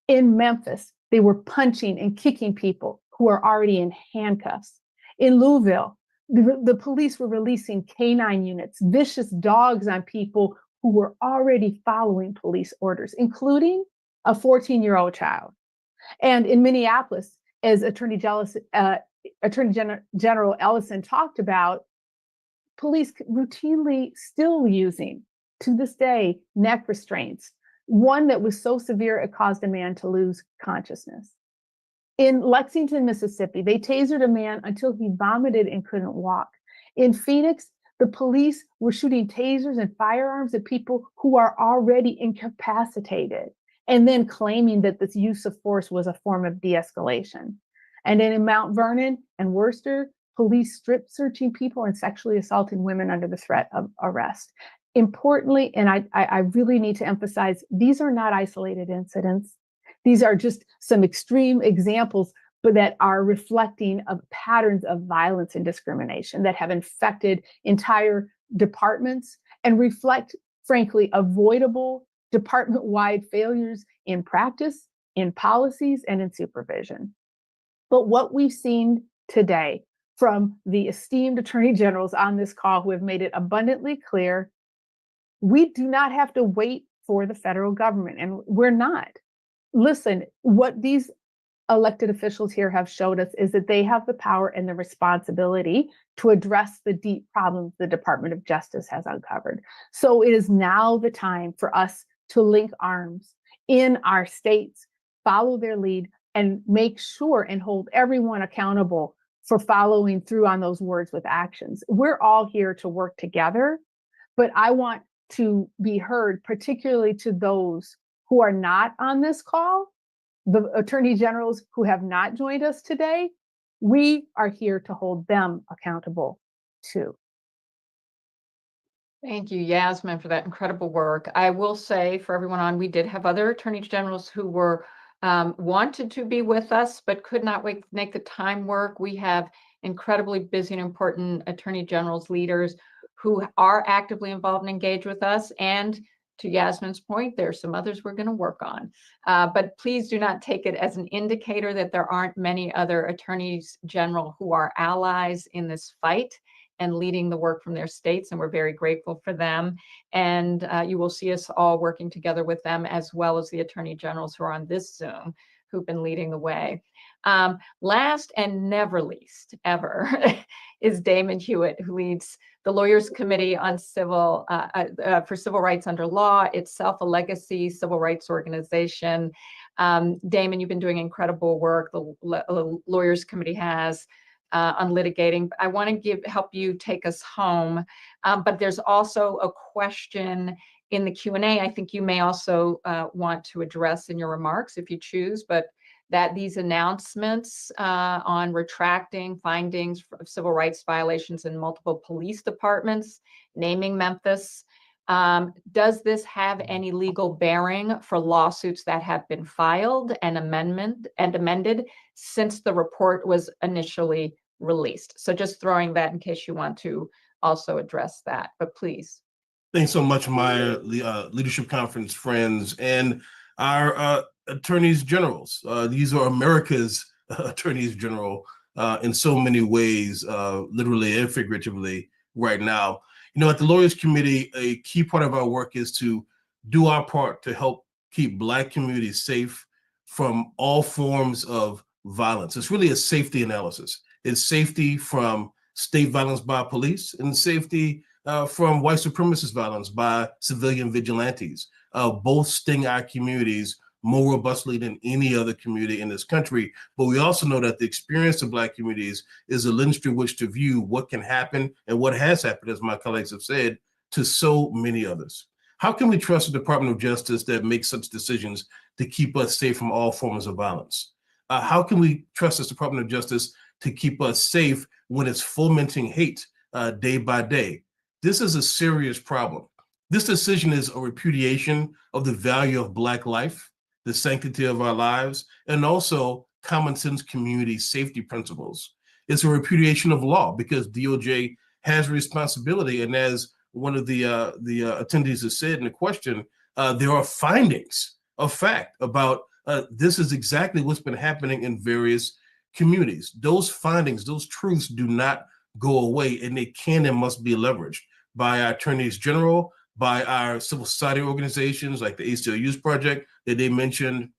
In Memphis, they were punching and kicking people who are already in handcuffs. In Louisville, the police were releasing canine units, vicious dogs on people who were already following police orders, including a 14-year-old child. And in Minneapolis, as Attorney General Ellison talked about, police routinely still using, to this day, neck restraints, one that was so severe it caused a man to lose consciousness. In Lexington, Mississippi, they tasered a man until he vomited and couldn't walk. In Phoenix, the police were shooting tasers and firearms at people who are already incapacitated, and then claiming that this use of force was a form of de-escalation. And then in Mount Vernon and Worcester, police strip searching people and sexually assaulting women under the threat of arrest. Importantly, and I really need to emphasize, these are not isolated incidents. These are just some extreme examples, but that are reflecting of patterns of violence and discrimination that have infected entire departments and reflect, frankly, avoidable department-wide failures in practice, in policies, and in supervision. But what we've seen today from the esteemed attorney generals on this call who have made it abundantly clear, we do not have to wait for the federal government, and we're not. Listen, what these elected officials here have showed us is that they have the power and the responsibility to address the deep problems the Department of Justice has uncovered. So it is now the time for us to link arms in our states, follow their lead, and make sure and hold everyone accountable for following through on those words with actions. We're all here to work together, but I want to be heard, particularly to those who are not on this call, the attorney generals who have not joined us today. We are here to hold them accountable too. Thank you, Yasmine, for that incredible work. I will say for everyone on, we did have other attorney generals who were wanted to be with us, but could not make the time work. We have incredibly busy and important attorney generals, leaders who are actively involved and engaged with us. And to Yasmine's point, there are some others we're going to work on. But please do not take it as an indicator that there aren't many other attorneys general who are allies in this fight and leading the work from their states. And we're very grateful for them. And you will see us all working together with them, as well as the attorney generals who are on this Zoom, who've been leading the way. Last and never least, ever, is Damon Hewitt, who leads the Lawyers Committee on for Civil Rights Under Law, itself a legacy civil rights organization. Damon, you've been doing incredible work. The Lawyers Committee has on litigating. I want to help you take us home, but there's also a question in the Q&A. I think you may also want to address in your remarks if you choose, but that these announcements on retracting findings of civil rights violations in multiple police departments, naming Memphis, does this have any legal bearing for lawsuits that have been filed and amended since the report was initially released? So just throwing that in case you want to also address that, but please. Thanks so much, Maya, Leadership Conference friends, and our attorneys generals. These are America's attorneys general in so many ways, literally and figuratively right now. You know, at the Lawyers Committee, a key part of our work is to do our part to help keep Black communities safe from all forms of violence. It's really a safety analysis. It's safety from state violence by police and safety from white supremacist violence by civilian vigilantes. Both sting our communities more robustly than any other community in this country. But we also know that the experience of Black communities is a lens through which to view what can happen and what has happened, as my colleagues have said, to so many others. How can we trust the Department of Justice that makes such decisions to keep us safe from all forms of violence? How can we trust this Department of Justice to keep us safe when it's fomenting hate day by day? This is a serious problem. This decision is a repudiation of the value of Black life, the sanctity of our lives, and also common sense community safety principles. It's a repudiation of law because DOJ has responsibility. And as one of the attendees has said in the question, there are findings of fact about this is exactly what's been happening in various communities. Those findings, those truths do not go away, and they can and must be leveraged by our attorneys general, by our civil society organizations like the ACLU's project that they mentioned,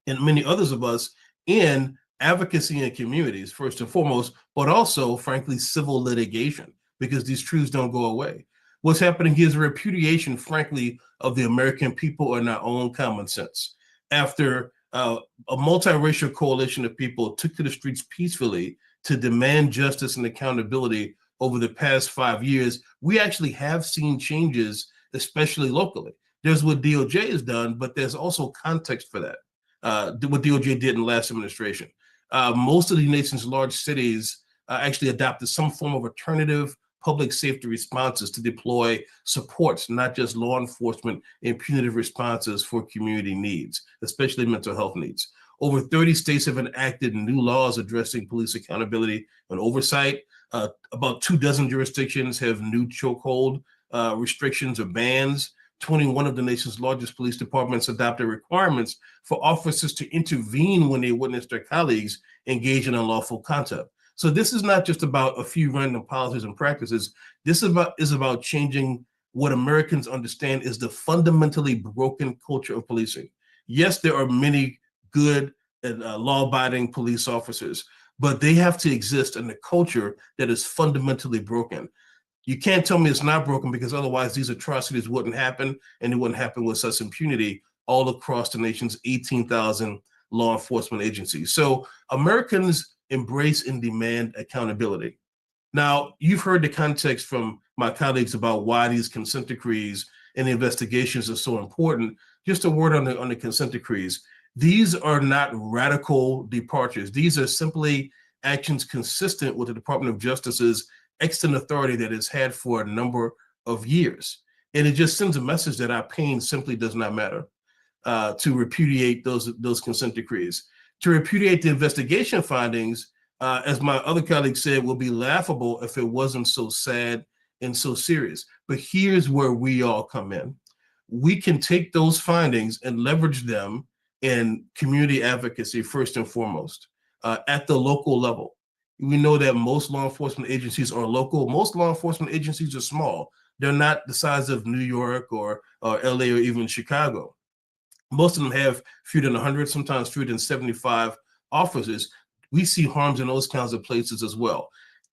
and many others of us in advocacy in communities, first and foremost, but also, frankly, civil litigation, because these truths don't go away. What's happening here is a repudiation, frankly, of the American people and our own common sense. After a multiracial coalition of people took to the streets peacefully to demand justice and accountability over the past 5 years, we actually have seen changes, especially locally. There's what DOJ has done, but there's also context for that, what DOJ did in the last administration. Most of the nation's large cities actually adopted some form of alternative public safety responses to deploy supports, not just law enforcement and punitive responses for community needs, especially mental health needs. Over 30 states have enacted new laws addressing police accountability and oversight. About 24 jurisdictions have new chokehold restrictions or bans. 21 of the nation's largest police departments adopted requirements for officers to intervene when they witness their colleagues engage in unlawful conduct. So this is not just about a few random policies and practices. This is about changing what Americans understand is the fundamentally broken culture of policing. Yes, there are many good and law-abiding police officers, but they have to exist in a culture that is fundamentally broken. You can't tell me it's not broken, because otherwise these atrocities wouldn't happen, and it wouldn't happen with such impunity all across the nation's 18,000 law enforcement agencies. So Americans embrace and demand accountability. Now, you've heard the context from my colleagues about why these consent decrees and the investigations are so important. Just a word on the consent decrees. These are not radical departures. These are simply actions consistent with the Department of Justice's extant authority that it's had for a number of years. And it just sends a message that our pain simply does not matter, to repudiate those consent decrees. To repudiate the investigation findings, as my other colleague said, would be laughable if it wasn't so sad and so serious. But here's where we all come in. We can take those findings and leverage them in community advocacy first and foremost, at the local level. We know that most law enforcement agencies are local. Most law enforcement agencies are small. They're not the size of New York or LA or even Chicago. Most of them have fewer than 100, sometimes fewer than 75 officers. We see harms in those kinds of places as well.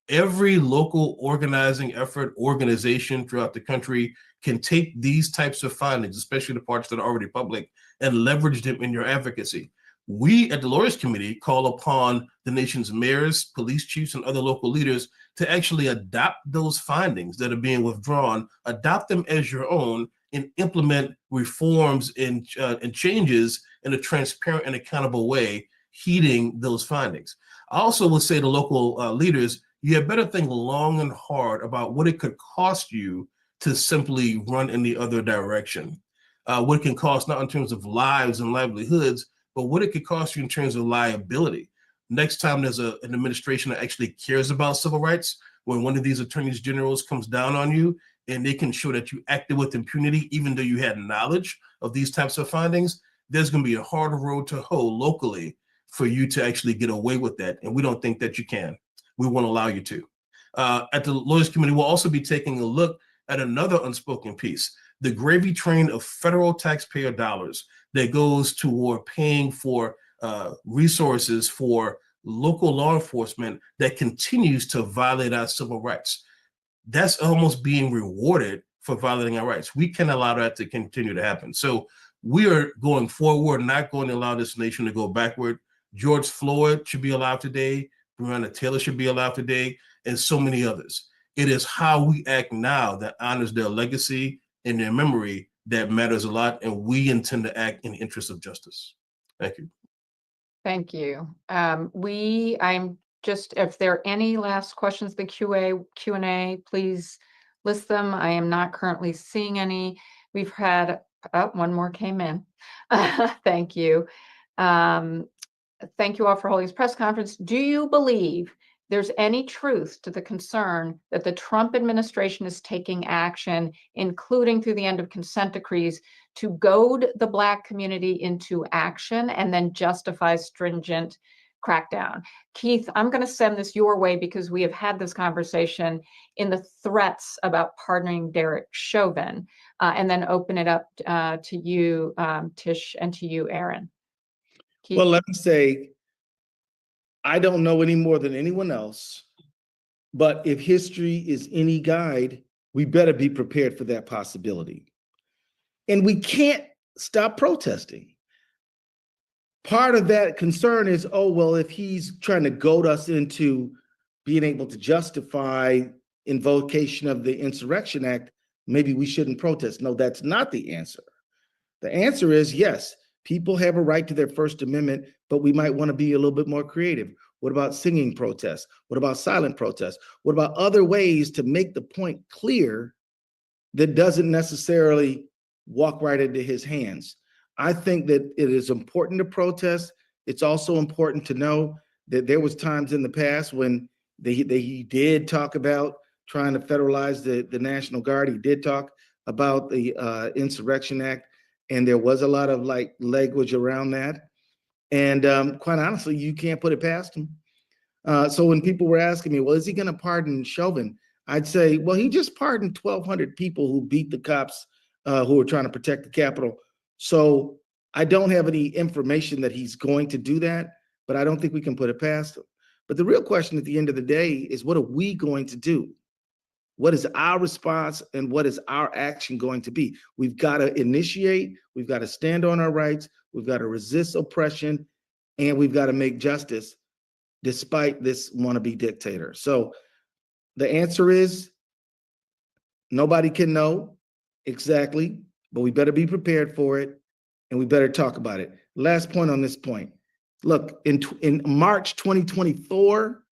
Every local organizing effort, organization throughout the country can take these types of findings, especially the parts that are already public, and leverage them in your advocacy. We at the Lawyers Committee call upon the nation's mayors, police chiefs, and other local leaders to actually adopt those findings that are being withdrawn, adopt them as your own, and implement reforms and changes in a transparent and accountable way, heeding those findings. I also would say to local leaders, you had better think long and hard about what it could cost you to simply run in the other direction. What it can cost, not in terms of lives and livelihoods, but what it could cost you in terms of liability. Next time there's an administration that actually cares about civil rights, when one of these attorneys generals comes down on you and they can show that you acted with impunity, even though you had knowledge of these types of findings, there's going to be a harder road to hoe locally for you to actually get away with that. And we don't think that you can. We won't allow you to. At the Lawyers Committee, we'll also be taking a look at another unspoken piece, the gravy train of federal taxpayer dollars that goes toward paying for resources for local law enforcement that continues to violate our civil rights. That's almost being rewarded for violating our rights. We can't allow that to continue to happen. So we are going forward, not going to allow this nation to go backward. George Floyd should be allowed today. Breonna Taylor should be allowed today, and so many others. It is how we act now that honors their legacy and their memory that matters a lot, and we intend to act in the interest of justice. Thank you. Thank you. I'm just, if there are any last questions, the Q&A, please list them. I am not currently seeing any. We've had, one more came in. Thank you. Thank you all for holding this press conference. Do you believe there's any truth to the concern that the Trump administration is taking action, including through the end of consent decrees, to goad the Black community into action and then justify stringent crackdown? Keith, I'm going to send this your way because we have had this conversation in the threats about pardoning Derek Chauvin, and then open it up to you, Tish, and to you, Aaron. Keith? Well, let me say, I don't know any more than anyone else, but if history is any guide, we better be prepared for that possibility. And we can't stop protesting. Part of that concern is, oh, well, if he's trying to goad us into being able to justify invocation of the Insurrection Act, maybe we shouldn't protest. No, that's not the answer. The answer is, yes, people have a right to their First Amendment, but we might want to be a little bit more creative. What about singing protests? What about silent protests? What about other ways to make the point clear that doesn't necessarily walk right into his hands? I think that it is important to protest. It's also important to know that there was times in the past when he did talk about trying to federalize the National Guard. He did talk about the Insurrection Act, and there was a lot of like language around that. And quite honestly, you can't put it past him. So when people were asking me, well, is he going to pardon Chauvin? I'd say, well, he just pardoned 1,200 people who beat the cops who were trying to protect the Capitol. So I don't have any information that he's going to do that, but I don't think we can put it past him. But the real question at the end of the day is, what are we going to do? What is our response and what is our action going to be? We've got to initiate, we've got to stand on our rights, we've got to resist oppression, and we've got to make justice despite this wannabe dictator. So the answer is, nobody can know exactly, but we better be prepared for it, and we better talk about it. Last point on this point. Look, in March 2024,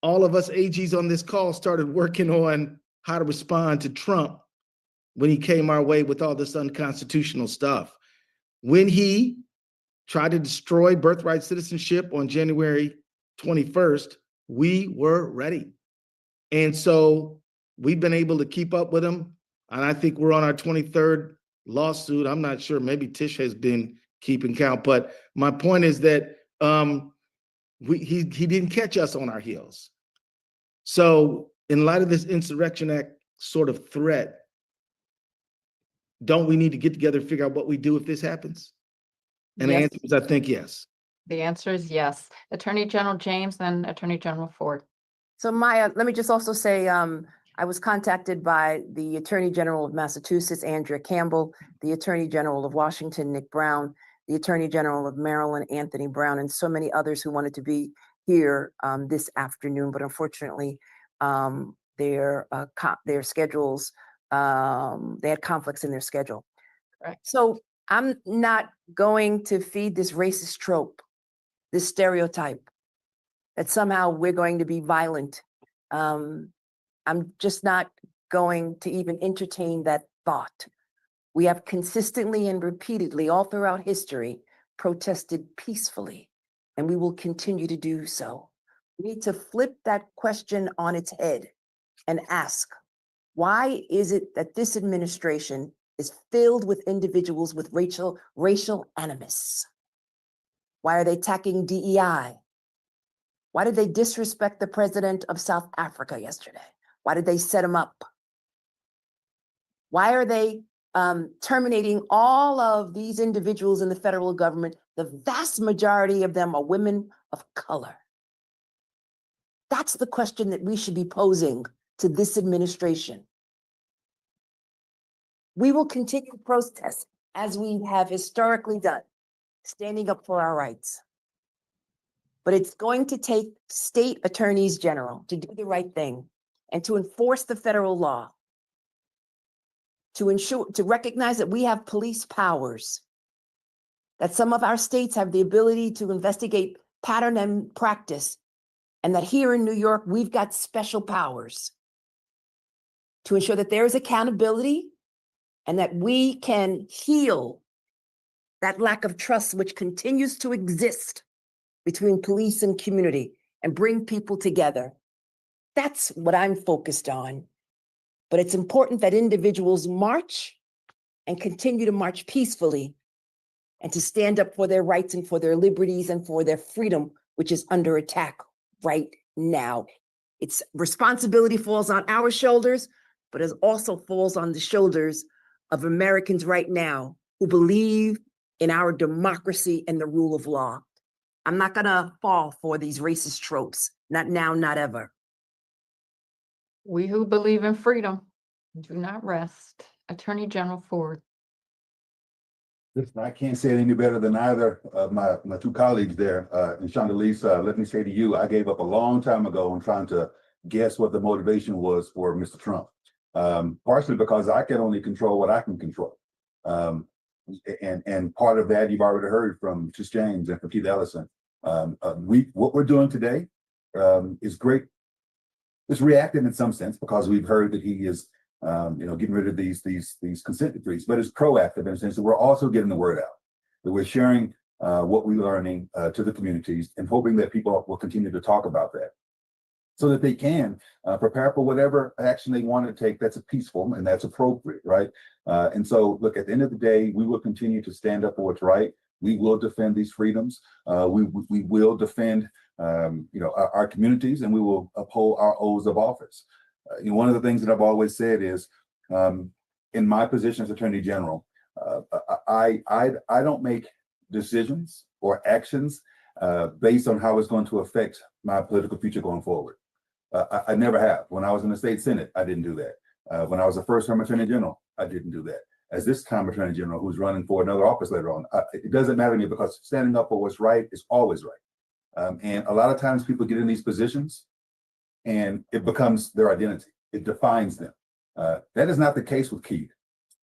all of us AGs on this call started working on how to respond to Trump when he came our way with all this unconstitutional stuff. When he tried to destroy birthright citizenship on January 21st, we were ready. And so we've been able to keep up with him. And I think we're on our 23rd lawsuit. I'm not sure, maybe Tish has been keeping count, but my point is that he didn't catch us on our heels. So in light of this Insurrection Act sort of threat, don't we need to get together and figure out what we do if this happens? And the Yes. answer is, I think, yes. The answer is yes. Attorney General James, then Attorney General Ford. So Maya, let me just also say, I was contacted by the Attorney General of Massachusetts, Andrea Campbell, the Attorney General of Washington, Nick Brown, the Attorney General of Maryland, Anthony Brown, and so many others who wanted to be here this afternoon, but unfortunately, their schedules, they had conflicts in their schedule. Correct. So I'm not going to feed this racist trope, this stereotype that somehow we're going to be violent. I'm just not going to even entertain that thought. We have consistently and repeatedly all throughout history protested peacefully, and we will continue to do so. We need to flip that question on its head and ask, why is it that this administration is filled with individuals with racial animus? Why are they attacking DEI? Why did they disrespect the president of South Africa yesterday? Why did they set him up? Why are they terminating all of these individuals in the federal government? The vast majority of them are women of color. That's the question that we should be posing to this administration. We will continue to protest as we have historically done, standing up for our rights. But it's going to take state attorneys general to do the right thing and to enforce the federal law, to recognize that we have police powers, that some of our states have the ability to investigate pattern and practice, and that here in New York, we've got special powers to ensure that there is accountability and that we can heal that lack of trust which continues to exist between police and community and bring people together. That's what I'm focused on. But it's important that individuals march and continue to march peacefully and to stand up for their rights and for their liberties and for their freedom, which is under attack right now. Its responsibility falls on our shoulders, but it also falls on the shoulders of Americans right now who believe in our democracy and the rule of law. I'm not gonna fall for these racist tropes, not now, not ever. We who believe in freedom do not rest. Attorney General Ford. Listen, I can't say it any better than either of my two colleagues there. And Chandalisa, let me say to you, I gave up a long time ago on trying to guess what the motivation was for Mr. Trump. Partially because I can only control what I can control. And part of that you've already heard from Tish James and from Keith Ellison. What we're doing today is great. It's reactive in some sense because we've heard that he is getting rid of these consent decrees, but it's proactive in a sense that we're also getting the word out, that we're sharing what we're learning to the communities and hoping that people will continue to talk about that so that they can prepare for whatever action they want to take that's peaceful and that's appropriate, right? And so, look, at the end of the day, we will continue to stand up for what's right. We will defend these freedoms. We will defend our communities, and we will uphold our oaths of office. One of the things that I've always said is, in my position as Attorney General, I don't make decisions or actions based on how it's going to affect my political future going forward. I never have. When I was in the state Senate, I didn't do that. When I was a first-term Attorney General, I didn't do that. As this time Attorney General who's running for another office later on, it doesn't matter to me because standing up for what's right is always right. And a lot of times people get in these positions and it becomes their identity. It defines them. That is not the case with Keith.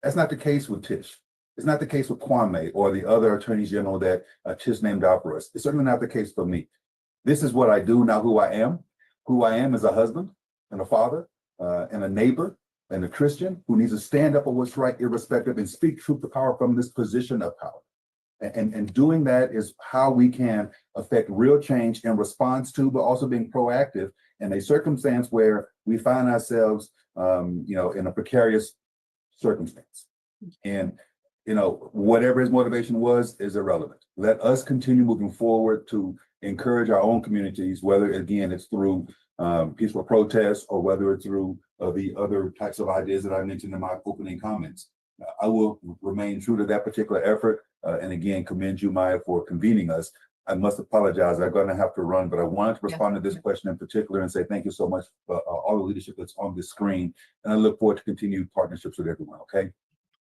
That's not the case with Tish. It's not the case with Kwame or the other attorneys general that Tish named out for us. It's certainly not the case for me. This is what I do, not who I am. Who I am as a husband and a father and a neighbor and a Christian who needs to stand up for what's right, irrespective, and speak truth to power from this position of power. And doing that is how we can affect real change in response to, but also being proactive in a circumstance where we find ourselves, in a precarious circumstance. And, whatever his motivation was is irrelevant. Let us continue moving forward to encourage our own communities, whether, again, it's through peaceful protests or whether it's through the other types of ideas that I mentioned in my opening comments. I will remain true to that particular effort. And again, commend you, Maya, for convening us. I must apologize. I'm going to have to run, but I wanted to respond to this question in particular and say thank you so much for all the leadership that's on this screen. And I look forward to continued partnerships with everyone. Okay.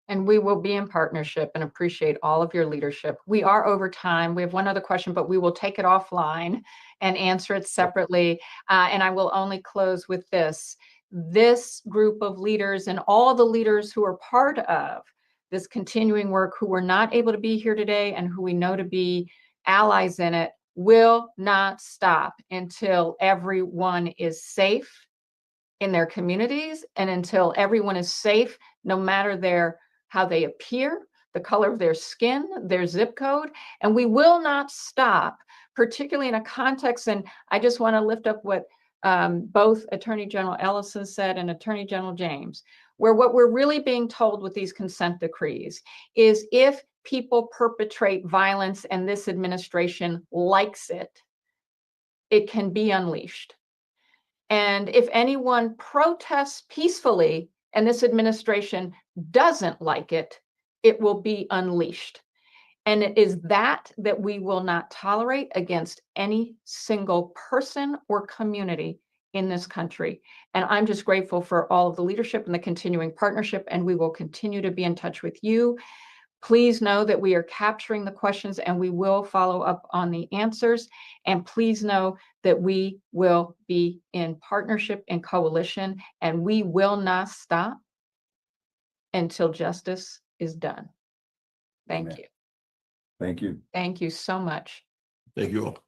And we will be in partnership and appreciate all of your leadership. We are over time. We have one other question, but we will take it offline and answer it separately. And I will only close with this. This group of leaders and all the leaders who are part of this continuing work, who were not able to be here today and who we know to be allies in it, will not stop until everyone is safe in their communities and until everyone is safe, no matter how they appear, the color of their skin, their zip code. And we will not stop, particularly in a context, and I just want to lift up what both Attorney General Ellison said and Attorney General James, where what we're really being told with these consent decrees is if people perpetrate violence and this administration likes it, it can be unleashed. And if anyone protests peacefully and this administration doesn't like it, it will be unleashed. And it is that we will not tolerate against any single person or community in this country. And I'm just grateful for all of the leadership and the continuing partnership, and we will continue to be in touch with you. Please know that we are capturing the questions and we will follow up on the answers. And please know that we will be in partnership and coalition, and we will not stop until justice is done. Thank Amen. you. Thank you. Thank you so much. Thank you all.